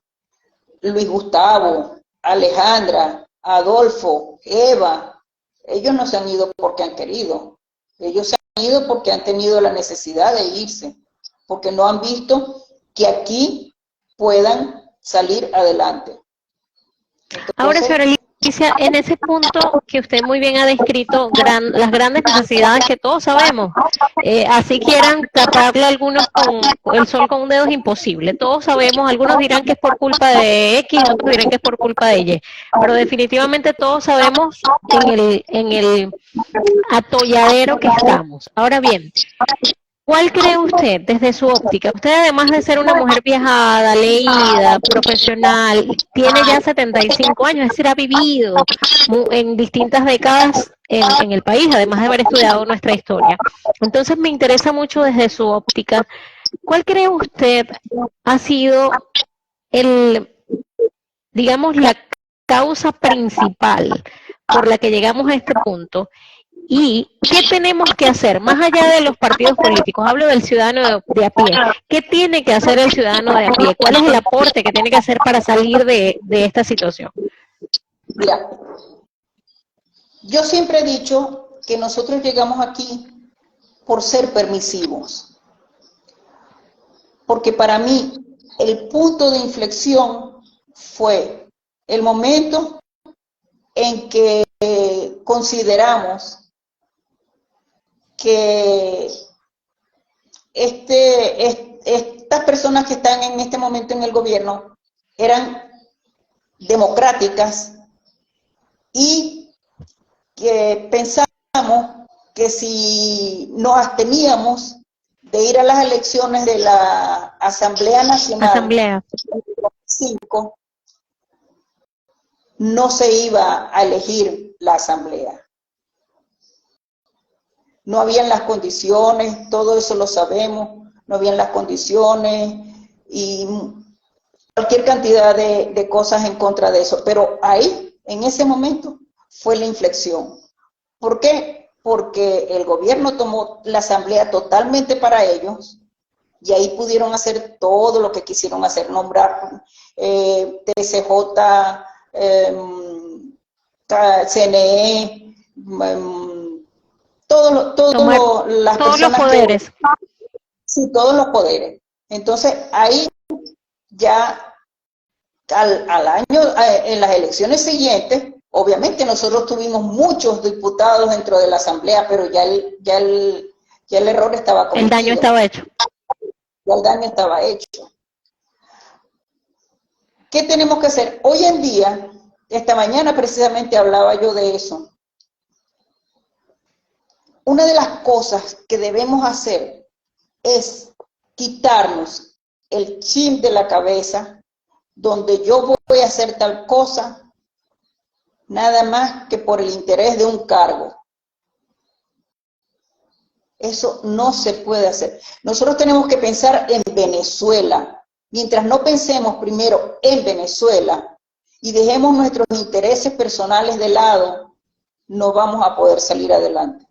Luis Gustavo, Alejandra, Adolfo, Eva, ellos no se han ido porque han querido, ellos se han ido porque han tenido la necesidad de irse, porque no han visto que aquí puedan salir adelante. Ahora, señora Alicia, en ese punto que usted muy bien ha descrito, las grandes necesidades que todos sabemos, así quieran taparle a algunos con el sol con un dedo es imposible. Todos sabemos, algunos dirán que es por culpa de X, otros dirán que es por culpa de Y, pero definitivamente todos sabemos en el atolladero que estamos. Ahora bien, ¿cuál cree usted desde su óptica? Usted, además de ser una mujer viajada, leída, profesional, tiene ya 75 años, es decir, ha vivido en distintas décadas en el país, además de haber estudiado nuestra historia. Entonces me interesa mucho desde su óptica, ¿cuál cree usted ha sido digamos, la causa principal por la que llegamos a este punto? ¿Y qué tenemos que hacer? Más allá de los partidos políticos, hablo del ciudadano de a pie. ¿Qué tiene que hacer el ciudadano de a pie? ¿Cuál es el aporte que tiene que hacer para salir de esta situación? Mira, yo siempre he dicho que nosotros llegamos aquí por ser permisivos, porque para mí el punto de inflexión fue el momento en que consideramos que estas personas que están en este momento en el gobierno eran democráticas y que pensamos que si nos absteníamos de ir a las elecciones de la Asamblea Nacional 5, no se iba a elegir la Asamblea. No habían las condiciones, todo eso lo sabemos, no habían las condiciones y cualquier cantidad de cosas en contra de eso. Pero ahí, en ese momento, fue la inflexión. ¿Por qué? Porque el gobierno tomó la asamblea totalmente para ellos y ahí pudieron hacer todo lo que quisieron hacer, nombrar TCJ, CNE, todos los poderes. Sí, todos los poderes. Entonces, ahí ya al año, en las elecciones siguientes, obviamente nosotros tuvimos muchos diputados dentro de la asamblea, pero ya el error estaba cometido. El daño estaba hecho. Ya el daño estaba hecho. ¿Qué tenemos que hacer? Hoy en día, esta mañana precisamente hablaba yo de eso. Una de las cosas que debemos hacer es quitarnos el chip de la cabeza donde yo voy a hacer tal cosa nada más que por el interés de un cargo. Eso no se puede hacer. Nosotros tenemos que pensar en Venezuela. Mientras no pensemos primero en Venezuela y dejemos nuestros intereses personales de lado, no vamos a poder salir adelante.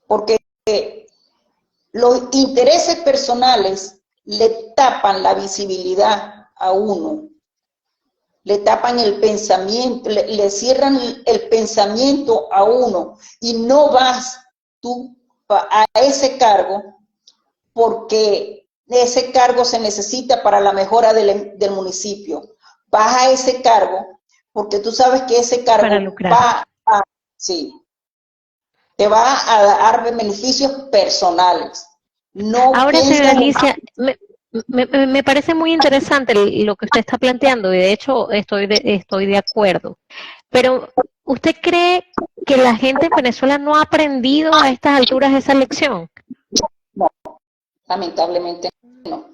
Porque los intereses personales le tapan la visibilidad a uno, le tapan el pensamiento, le cierran el pensamiento a uno y no vas tú a ese cargo porque ese cargo se necesita para la mejora del municipio. Vas a ese cargo porque tú sabes que ese cargo sí, te va a dar beneficios personales. No Ahora, señora piensas Alicia, me parece muy interesante lo que usted está planteando y de hecho estoy de acuerdo. Pero, ¿usted cree que la gente en Venezuela no ha aprendido a estas alturas esa lección? no, lamentablemente no.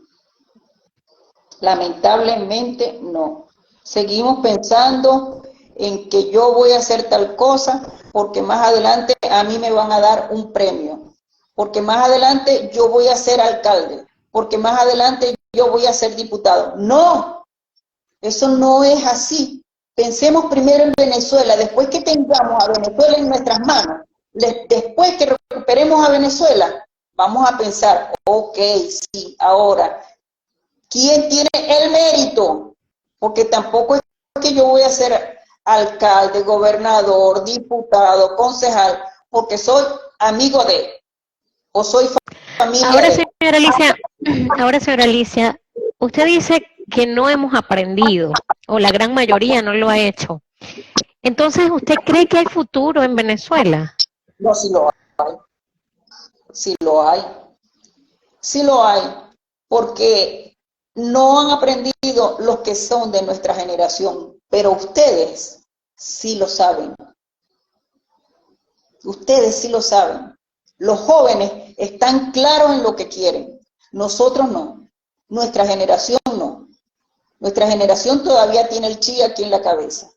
Lamentablemente no. Seguimos pensando en que yo voy a hacer tal cosa porque más adelante a mí me van a dar un premio, porque más adelante yo voy a ser alcalde, porque más adelante yo voy a ser diputado. No, eso no es así. Pensemos primero en Venezuela, después que tengamos a Venezuela en nuestras manos, después que recuperemos a Venezuela, vamos a pensar, ok, sí, ahora, ¿quién tiene el mérito? Porque tampoco es que yo voy a ser alcalde, gobernador, diputado, concejal, porque soy amigo de, o soy familia Ahora, de. señora Alicia, usted dice que no hemos aprendido, o la gran mayoría no lo ha hecho. Entonces, ¿usted cree que hay futuro en Venezuela? No, sí lo hay, sí lo hay, sí lo hay, porque no han aprendido los que son de nuestra generación, pero ustedes sí lo saben. Ustedes sí lo saben. Los jóvenes están claros en lo que quieren. Nosotros no. Nuestra generación no. Nuestra generación todavía tiene el chi aquí en la cabeza.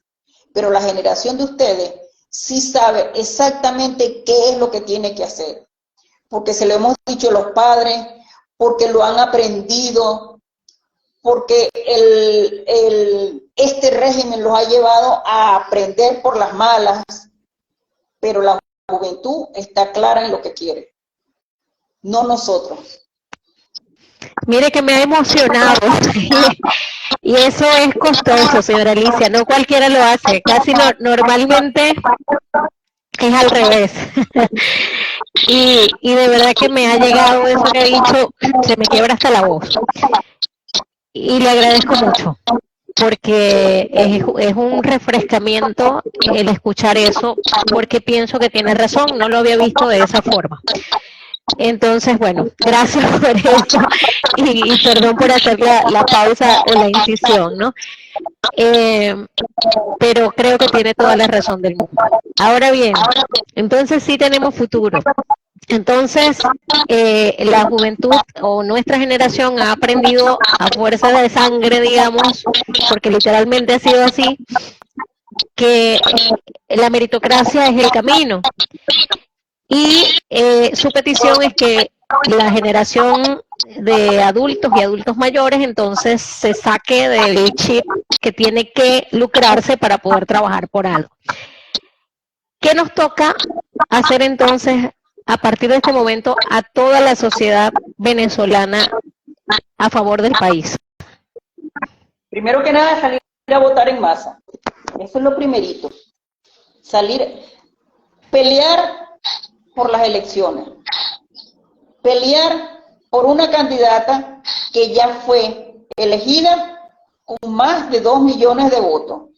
Pero la generación de ustedes sí sabe exactamente qué es lo que tiene que hacer. Porque se lo hemos dicho a los padres, porque lo han aprendido, porque este régimen los ha llevado a aprender por las malas, pero la juventud está clara en lo que quiere, no nosotros. Mire que me ha emocionado y eso es costoso, señora Alicia, no cualquiera lo hace, casi normalmente es al revés. Y de verdad que me ha llegado eso que ha dicho, se me quiebra hasta la voz. Y le agradezco mucho, porque es un refrescamiento el escuchar eso, porque pienso que tiene razón, no lo había visto de esa forma. Entonces, bueno, gracias por eso y perdón por hacer la pausa o la incisión, ¿no? Pero creo que tiene toda la razón del mundo. Ahora bien, entonces sí tenemos futuro. Entonces, la juventud o nuestra generación ha aprendido a fuerza de sangre, digamos, porque literalmente ha sido así, que la meritocracia es el camino. Y su petición es que la generación de adultos y adultos mayores entonces se saque del chip que tiene que lucrarse para poder trabajar por algo. ¿Qué nos toca hacer entonces a partir de este momento a toda la sociedad venezolana a favor del país? Primero que nada, salir a votar en masa. Eso es lo primerito. Salir, pelear por las elecciones. Pelear por una candidata que ya fue elegida con más de 2 millones de votos.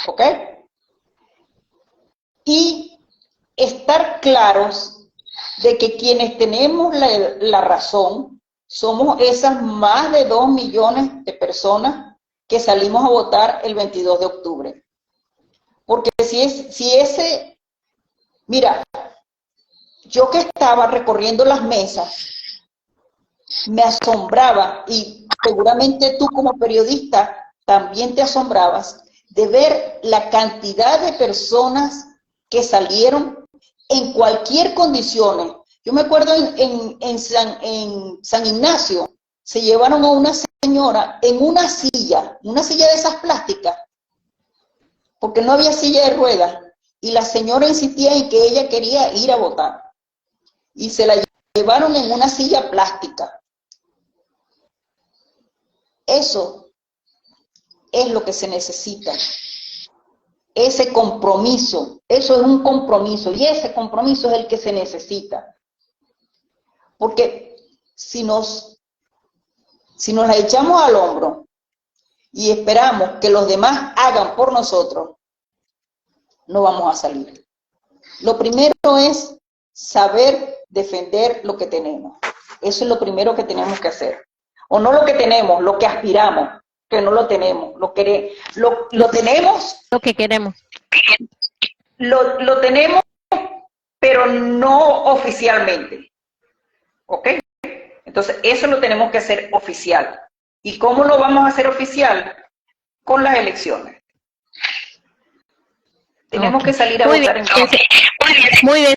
¿Ok? Y estar claros de que quienes tenemos la razón somos esas más de 2 millones de personas que salimos a votar el 22 de octubre. Porque mira, yo que estaba recorriendo las mesas, me asombraba, y seguramente tú como periodista también te asombrabas, de ver la cantidad de personas que salieron en cualquier condición. Yo me acuerdo en San Ignacio, se llevaron a una señora en una silla de esas plásticas, porque no había silla de ruedas, y la señora insistía en que ella quería ir a votar, y se la llevaron en una silla plástica. Eso es lo que se necesita. Ese compromiso, eso es un compromiso, y ese compromiso es el que se necesita. Porque si nos Si nos la echamos al hombro y esperamos que los demás hagan por nosotros, no vamos a salir. Lo primero es saber defender lo que tenemos. Eso es lo primero que tenemos que hacer. O no lo que tenemos, lo que aspiramos, que no lo tenemos. Lo tenemos. Lo que queremos. Lo tenemos, pero no oficialmente. ¿Ok? Entonces, eso lo tenemos que hacer oficial. ¿Y cómo lo vamos a hacer oficial? Con las elecciones. Tenemos que salir a votar en contra. Muy bien,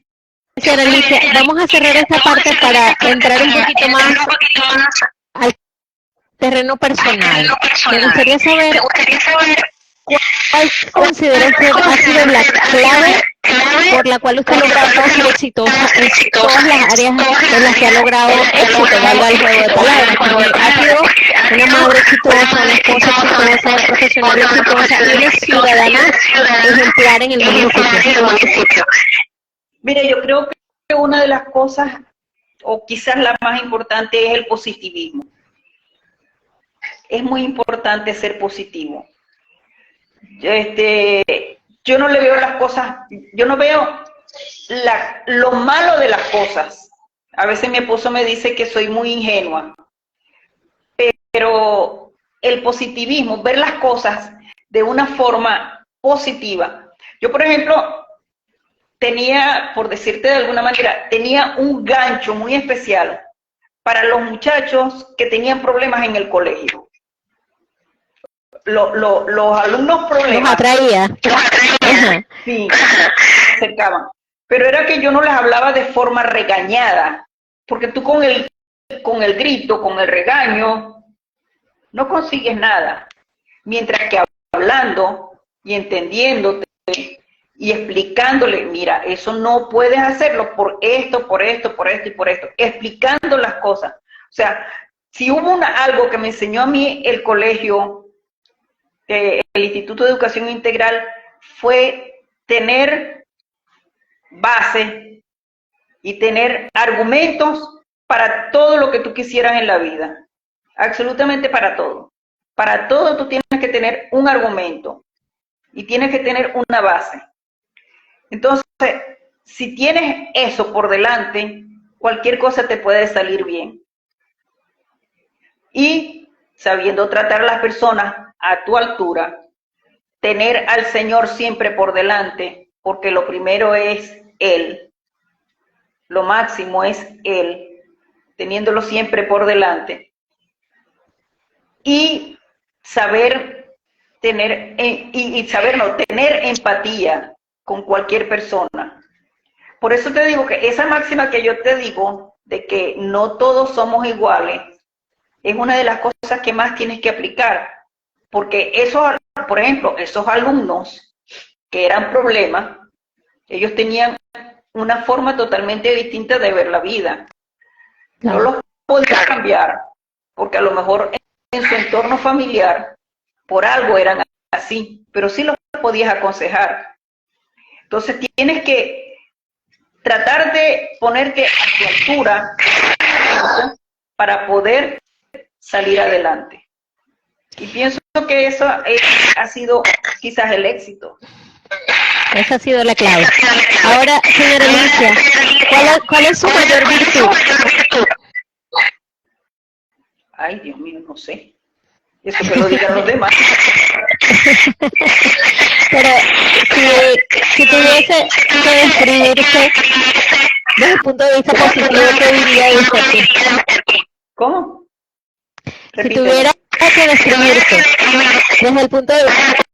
señora Alicia. Vamos a cerrar esta parte para entrar un poquito más al terreno personal. Me gustaría saber cuál considera usted ha sido la clave por la cual usted ha logrado ser exitosa en todas las áreas en las que ha logrado éxito, valga el juego de palabras, porque ha sido una madre exitosa, una esposa exitosa, una profesional exitosa y una ciudadana ejemplar en el municipio. Mire, yo creo que una de las cosas, o quizás la más importante, es el positivismo. Es muy importante ser positivo. Yo no le veo las cosas, yo no veo lo malo de las cosas. A veces mi esposo me dice que soy muy ingenua, pero el positivismo, ver las cosas de una forma positiva. Yo, por ejemplo, tenía, por decirte de alguna manera, tenía un gancho muy especial para los muchachos que tenían problemas en el colegio. Los alumnos problemas. Los atraía. Sí, se acercaban. Pero era que yo no les hablaba de forma regañada, porque tú con el grito, con el regaño, no consigues nada. Mientras que hablando y entendiéndote y explicándole, mira, eso no puedes hacerlo por esto, por esto, por esto y por esto, explicando las cosas. O sea, si hubo algo que me enseñó a mí el colegio, el Instituto de Educación Integral, fue tener base y tener argumentos para todo lo que tú quisieras en la vida. Absolutamente para todo. Para todo tú tienes que tener un argumento y tienes que tener una base. Entonces, si tienes eso por delante, cualquier cosa te puede salir bien. Y sabiendo tratar a las personas a tu altura, tener al Señor siempre por delante, porque lo primero es Él, lo máximo es Él, teniéndolo siempre por delante. Y saber tener, tener empatía con cualquier persona. Por eso te digo que esa máxima que yo te digo, de que no todos somos iguales, es una de las cosas que más tienes que aplicar, porque esos, por ejemplo, esos alumnos que eran problemas, ellos tenían una forma totalmente distinta de ver la vida. No los podías cambiar, porque a lo mejor en su entorno familiar, por algo eran así, pero sí los podías aconsejar. Entonces tienes que tratar de ponerte a tu altura para poder salir adelante. Y pienso que eso ha sido quizás el éxito. Esa ha sido la clave. Ahora, señora Alicia, ¿cuál es su mayor virtud? Ay, Dios mío, no sé. Eso que lo digan los demás. Pero si tuviese que describirse desde el punto de vista positivo, ¿qué diría de usted? ¿Cómo? Si tuviera que describirse desde el punto de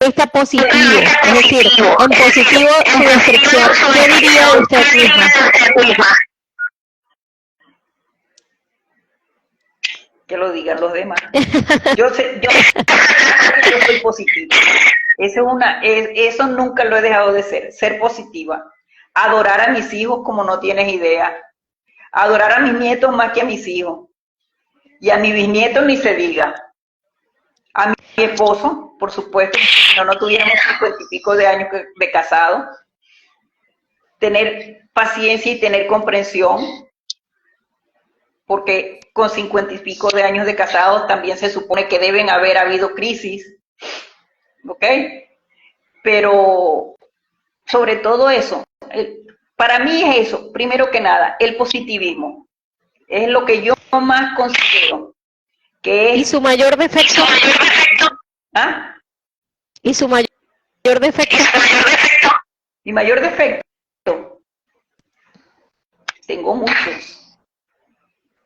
vista positivo, es decir, en positivo su descripción, ¿qué diría de usted misma? Que lo digan los demás. Yo soy positiva. Eso nunca lo he dejado de ser positiva. Adorar a mis hijos como no tienes idea. Adorar a mis nietos más que a mis hijos. Y a mi bisnieto ni se diga. A mi esposo, por supuesto, si no tuviéramos 50 y pico de años de casado. Tener paciencia y tener comprensión. porque con 50 y pico de años de casados también se supone que deben haber habido crisis, ¿ok? Pero sobre todo eso, para mí es eso, primero que nada, el positivismo, es lo que yo más considero, que es... ¿Y su mayor defecto? ¿Ah? ¿Y su mayor defecto? Mi mayor defecto, tengo muchos.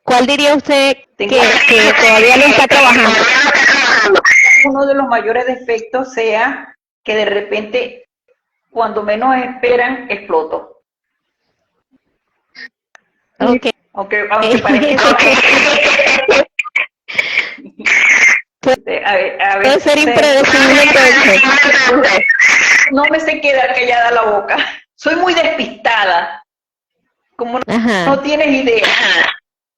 ¿Cuál diría usted que todavía lo está trabajando? Uno de los mayores defectos sea que de repente, cuando menos esperan, exploto. Okay. Aunque parezca puede ser impredecible entonces. No me sé quedar callada la boca. Soy muy despistada. Como no tienes idea.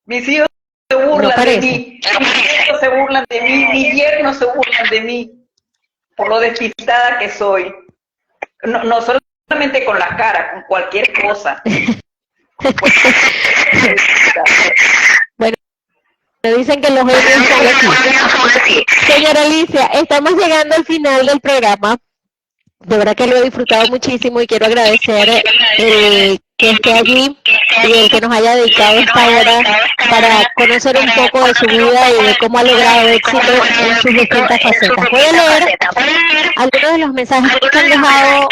Mis hijos se burlan de mí, mis nietos se burlan de mí, mis yernos se burlan de mí por lo despistada que soy. No solamente con la cara, con cualquier cosa. Bueno, me dicen que los genios son así. Señora Alicia, estamos llegando al final del programa. De verdad que lo he disfrutado muchísimo y quiero agradecer que esté allí y el que nos haya dedicado esta hora para conocer un poco de su vida y de cómo ha logrado éxito en sus distintas facetas. Voy a leer algunos de los mensajes que han dejado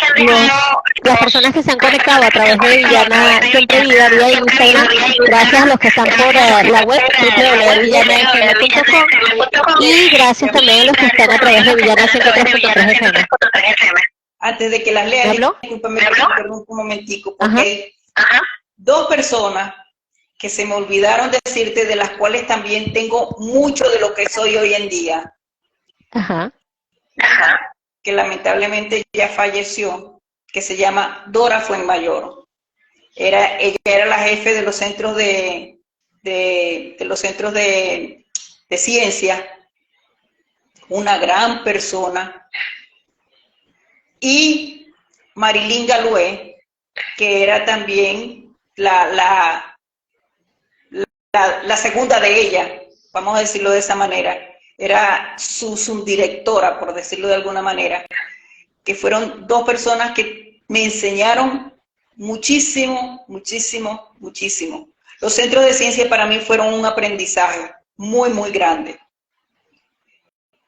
las personas que se han conectado a través de Villana Siempre Vida vía Instagram, gracias a los que están por la web www.villanafm.com y gracias también a los que están a través de Villana 103.3 FM. Antes de que las leas, discúlpame, un momentico, porque hay dos personas que se me olvidaron decirte, de las cuales también tengo mucho de lo que soy hoy en día. Que lamentablemente ya falleció, que se llama Dora Fuenmayor. Ella era la jefe de los centros de ciencia, una gran persona. Y Marilyn Galué, que era también la segunda de ella, vamos a decirlo de esa manera, era su subdirectora, por decirlo de alguna manera, que fueron dos personas que me enseñaron muchísimo, muchísimo, muchísimo. Los centros de ciencia para mí fueron un aprendizaje muy, muy grande.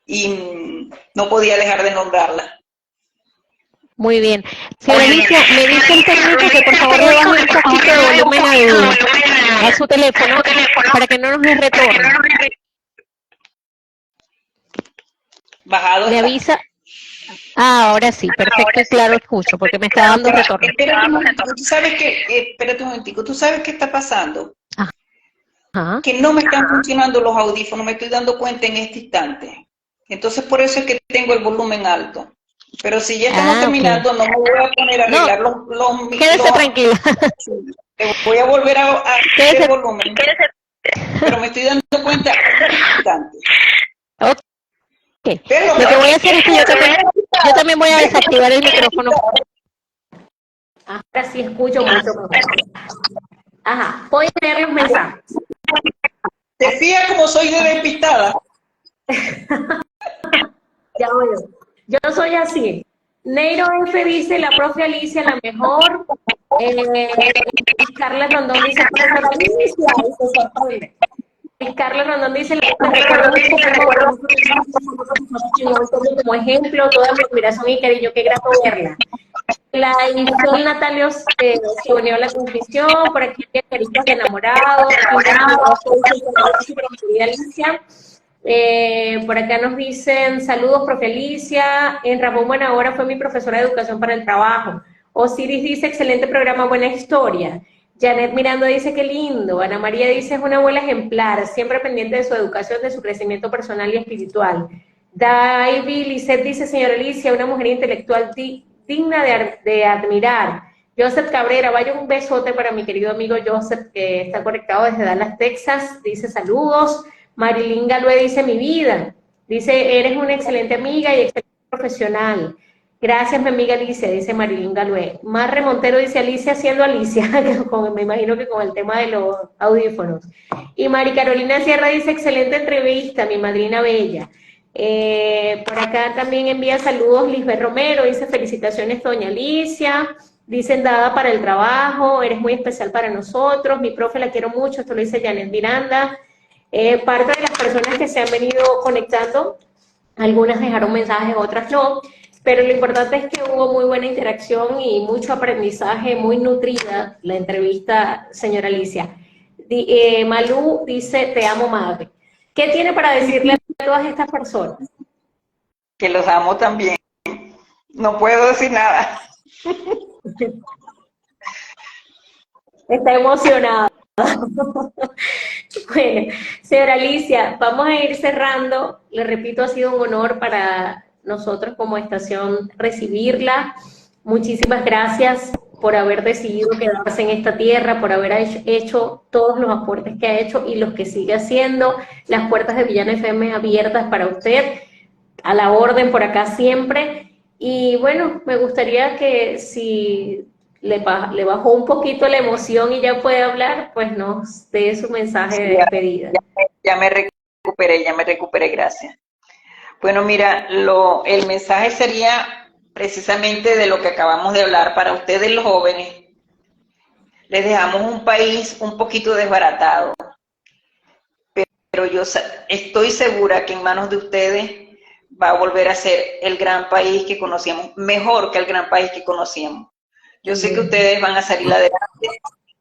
Y no podía dejar de nombrarla. Muy bien. Señora Alicia, me dice el técnico que por favor le baje un poquito de volumen a su teléfono para que no nos dé retorno. Bajado. Me avisa. Ahora sí, perfecto y claro escucho, porque me está dando retorno. Tú sabes que, espérate un momentico, ¿tú sabes qué está pasando? Ajá. Que no me están funcionando los audífonos, me estoy dando cuenta en este instante. Entonces por eso es que tengo el volumen alto. Pero si ya estamos terminando, no me voy a poner a arreglar los quédese tranquila. Voy a volver a hacer el volumen. Pero me estoy dando cuenta en este instante. Okay. Lo que voy a hacer es que yo también voy a desactivar el micrófono. Ahora sí escucho mucho mejor. Ajá, voy a leer los mensajes. ¿Te fijas como soy de despistada? Ya veo. Yo soy así. Neiro F dice, la profe Alicia, la mejor. Carla Rondón dice, profesora Alicia, se sorprende. Carla Rondón dice, recuerdo como ejemplo, toda mi admiración y cariño, qué grato verla. La edición Natalio se unió a la transmisión, por aquí hay caritas de enamorados, Alicia. Por acá nos dicen, saludos, profe Alicia. En Ramón Buena Hora fue mi profesora de educación para el trabajo. Osiris dice, excelente programa, buena historia. Janet Miranda dice, qué lindo. Ana María dice, es una abuela ejemplar, siempre pendiente de su educación, de su crecimiento personal y espiritual. Davy Lisset dice, señora Alicia, una mujer intelectual digna de admirar. Joseph Cabrera, vaya un besote para mi querido amigo Joseph, que está conectado desde Dallas, Texas. Dice, saludos. Marilyn Galué dice, mi vida. Dice, eres una excelente amiga y excelente profesional. Gracias, mi amiga Alicia, dice Marilyn Galué. Mar Remontero dice Alicia siendo Alicia, me imagino que con el tema de los audífonos. Y Mari Carolina Sierra dice, excelente entrevista, mi madrina bella. Por acá también envía saludos Lisbeth Romero, dice felicitaciones doña Alicia, dicen dada para el trabajo, eres muy especial para nosotros, mi profe la quiero mucho, esto lo dice Janet Miranda. Parte de las personas que se han venido conectando, algunas dejaron mensajes, otras no, pero lo importante es que hubo muy buena interacción y mucho aprendizaje, muy nutrida la entrevista, señora Alicia. Malú dice, te amo madre. ¿Qué tiene para decirle a todas estas personas? Que los amo también. No puedo decir nada. Está emocionada. Bueno, señora Alicia, vamos a ir cerrando. Le repito, ha sido un honor para nosotros como estación recibirla. Muchísimas gracias por haber decidido quedarse en esta tierra, por haber hecho todos los aportes que ha hecho y los que sigue haciendo. Las puertas de Villana FM abiertas para usted, a la orden por acá siempre. Y bueno, me gustaría que si le bajó un poquito la emoción y ya puede hablar, pues nos dé su mensaje de despedida. Ya me recuperé, gracias. Bueno, mira, el mensaje sería precisamente de lo que acabamos de hablar. Para ustedes los jóvenes, les dejamos un país un poquito desbaratado, pero yo estoy segura que en manos de ustedes va a volver a ser el gran país que conocíamos, mejor que el gran país que conocíamos. Yo sé que ustedes van a salir adelante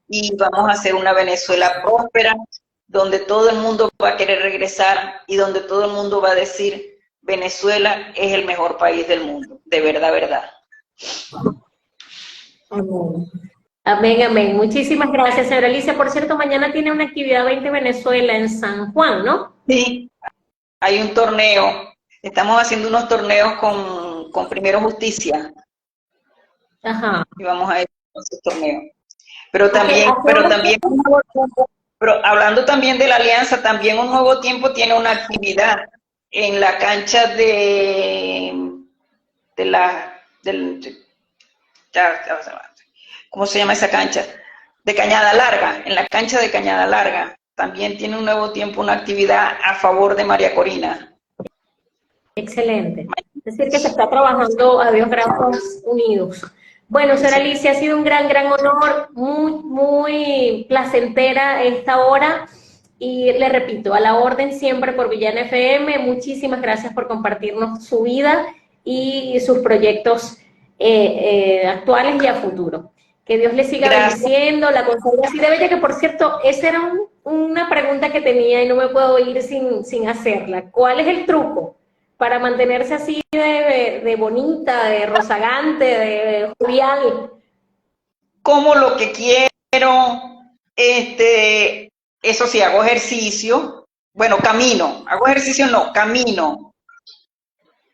y vamos a hacer una Venezuela próspera, donde todo el mundo va a querer regresar y donde todo el mundo va a decir, Venezuela es el mejor país del mundo, de verdad, verdad. Amén. Amén, amén. Muchísimas gracias, señora Alicia. Por cierto, mañana tiene una actividad 20 Venezuela en San Juan, ¿no? Sí, hay un torneo. Estamos haciendo unos torneos con Primero Justicia. Ajá. Y vamos a ir a esos torneos. Pero también, hablando también de la alianza, también Un Nuevo Tiempo tiene una actividad en la cancha ¿cómo se llama esa cancha? De Cañada Larga, en la cancha de Cañada Larga. También tiene Un Nuevo Tiempo una actividad a favor de María Corina. Excelente. Es decir, que se está trabajando a Dios gracias unidos. Bueno, señora Alicia, ha sido un gran, gran honor, muy, muy placentera esta hora. Y le repito, a la orden siempre por Villana FM. Muchísimas gracias por compartirnos su vida y sus proyectos actuales y a futuro. Que Dios le siga bendiciendo, la conserve así de bella, que por cierto, esa era una pregunta que tenía y no me puedo ir sin hacerla. ¿Cuál es el truco para mantenerse así de bonita, de rozagante, de jovial? Como lo que quiero, eso sí, hago ejercicio, bueno, camino, hago ejercicio no, camino,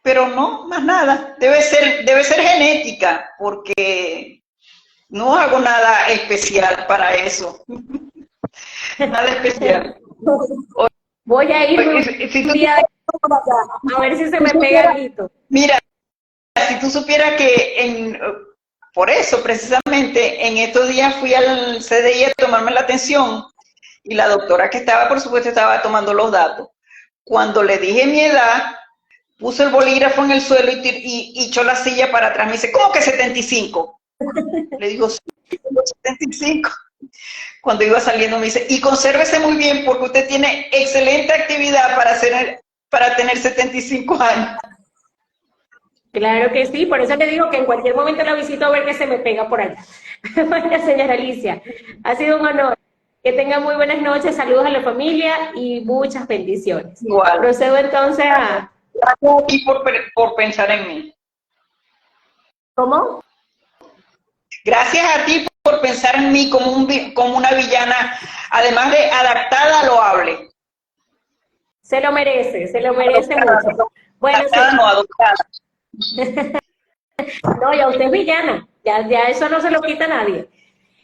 pero no, más nada, debe ser genética, porque no hago nada especial para eso, nada especial. Voy a ir un día a ver si se me pega algo. Mira, si tú supieras que por eso precisamente en estos días fui al CDI a tomarme la atención y la doctora que estaba, por supuesto, estaba tomando los datos. Cuando le dije mi edad, puso el bolígrafo en el suelo y echó la silla para atrás. Me dice, ¿cómo que 75? Le digo, sí, 75. Cuando iba saliendo me dice, y consérvese muy bien porque usted tiene excelente actividad para tener 75 años. Claro que sí, por eso le digo que en cualquier momento la visito a ver qué se me pega por allá. Bueno, señora Alicia, ha sido un honor. Que tenga muy buenas noches, saludos a la familia y muchas bendiciones. Igual. Procedo entonces a... Gracias a ti por pensar en mí. ¿Cómo? Gracias a ti por pensar en mí como una villana, además de adaptada, loable. Se lo merece mucho. Bueno, adaptada, no adoptada. No, ya usted es villana, ya eso no se lo quita a nadie.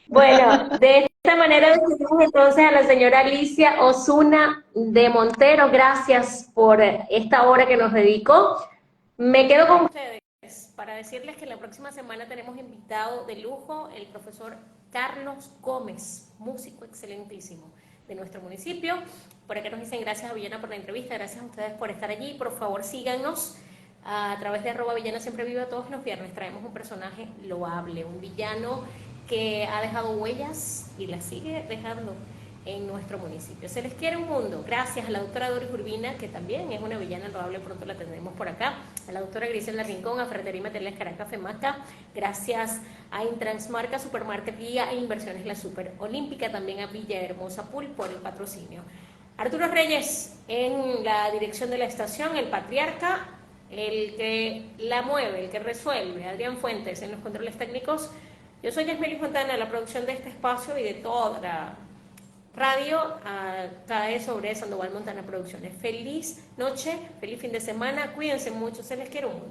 Bueno, de esta manera despedimos entonces a la señora Alicia Osuna de Montero. Gracias por esta hora que nos dedicó. Me quedo con ustedes. para decirles que la próxima semana tenemos invitado de lujo el profesor Carlos Gómez, músico excelentísimo de nuestro municipio. Por acá nos dicen gracias a Villana por la entrevista, gracias a ustedes por estar allí. Por favor síganos a través de @Villana Siempre Viva. Todos los viernes traemos un personaje loable, un villano que ha dejado huellas y las sigue dejando en nuestro municipio. Se les quiere un mundo. Gracias a la doctora Doris Urbina, que también es una villana loable, pronto la tendremos por acá. A la doctora Griselda Rincón, a Ferretería y Materiales Caracas Femaca. Gracias a Intransmarca, Supermarket Guía e Inversiones La Super Olímpica. También a Villahermosa Pool por el patrocinio. Arturo Reyes en la dirección de la estación, el patriarca, el que la mueve, el que resuelve. Adrián Fuentes en los controles técnicos. Yo soy Yasmeli Fontana, la producción de este espacio y de toda la radio cae sobre Sandoval Montana Producciones. Feliz noche, feliz fin de semana, cuídense mucho, se les quiere un mundo.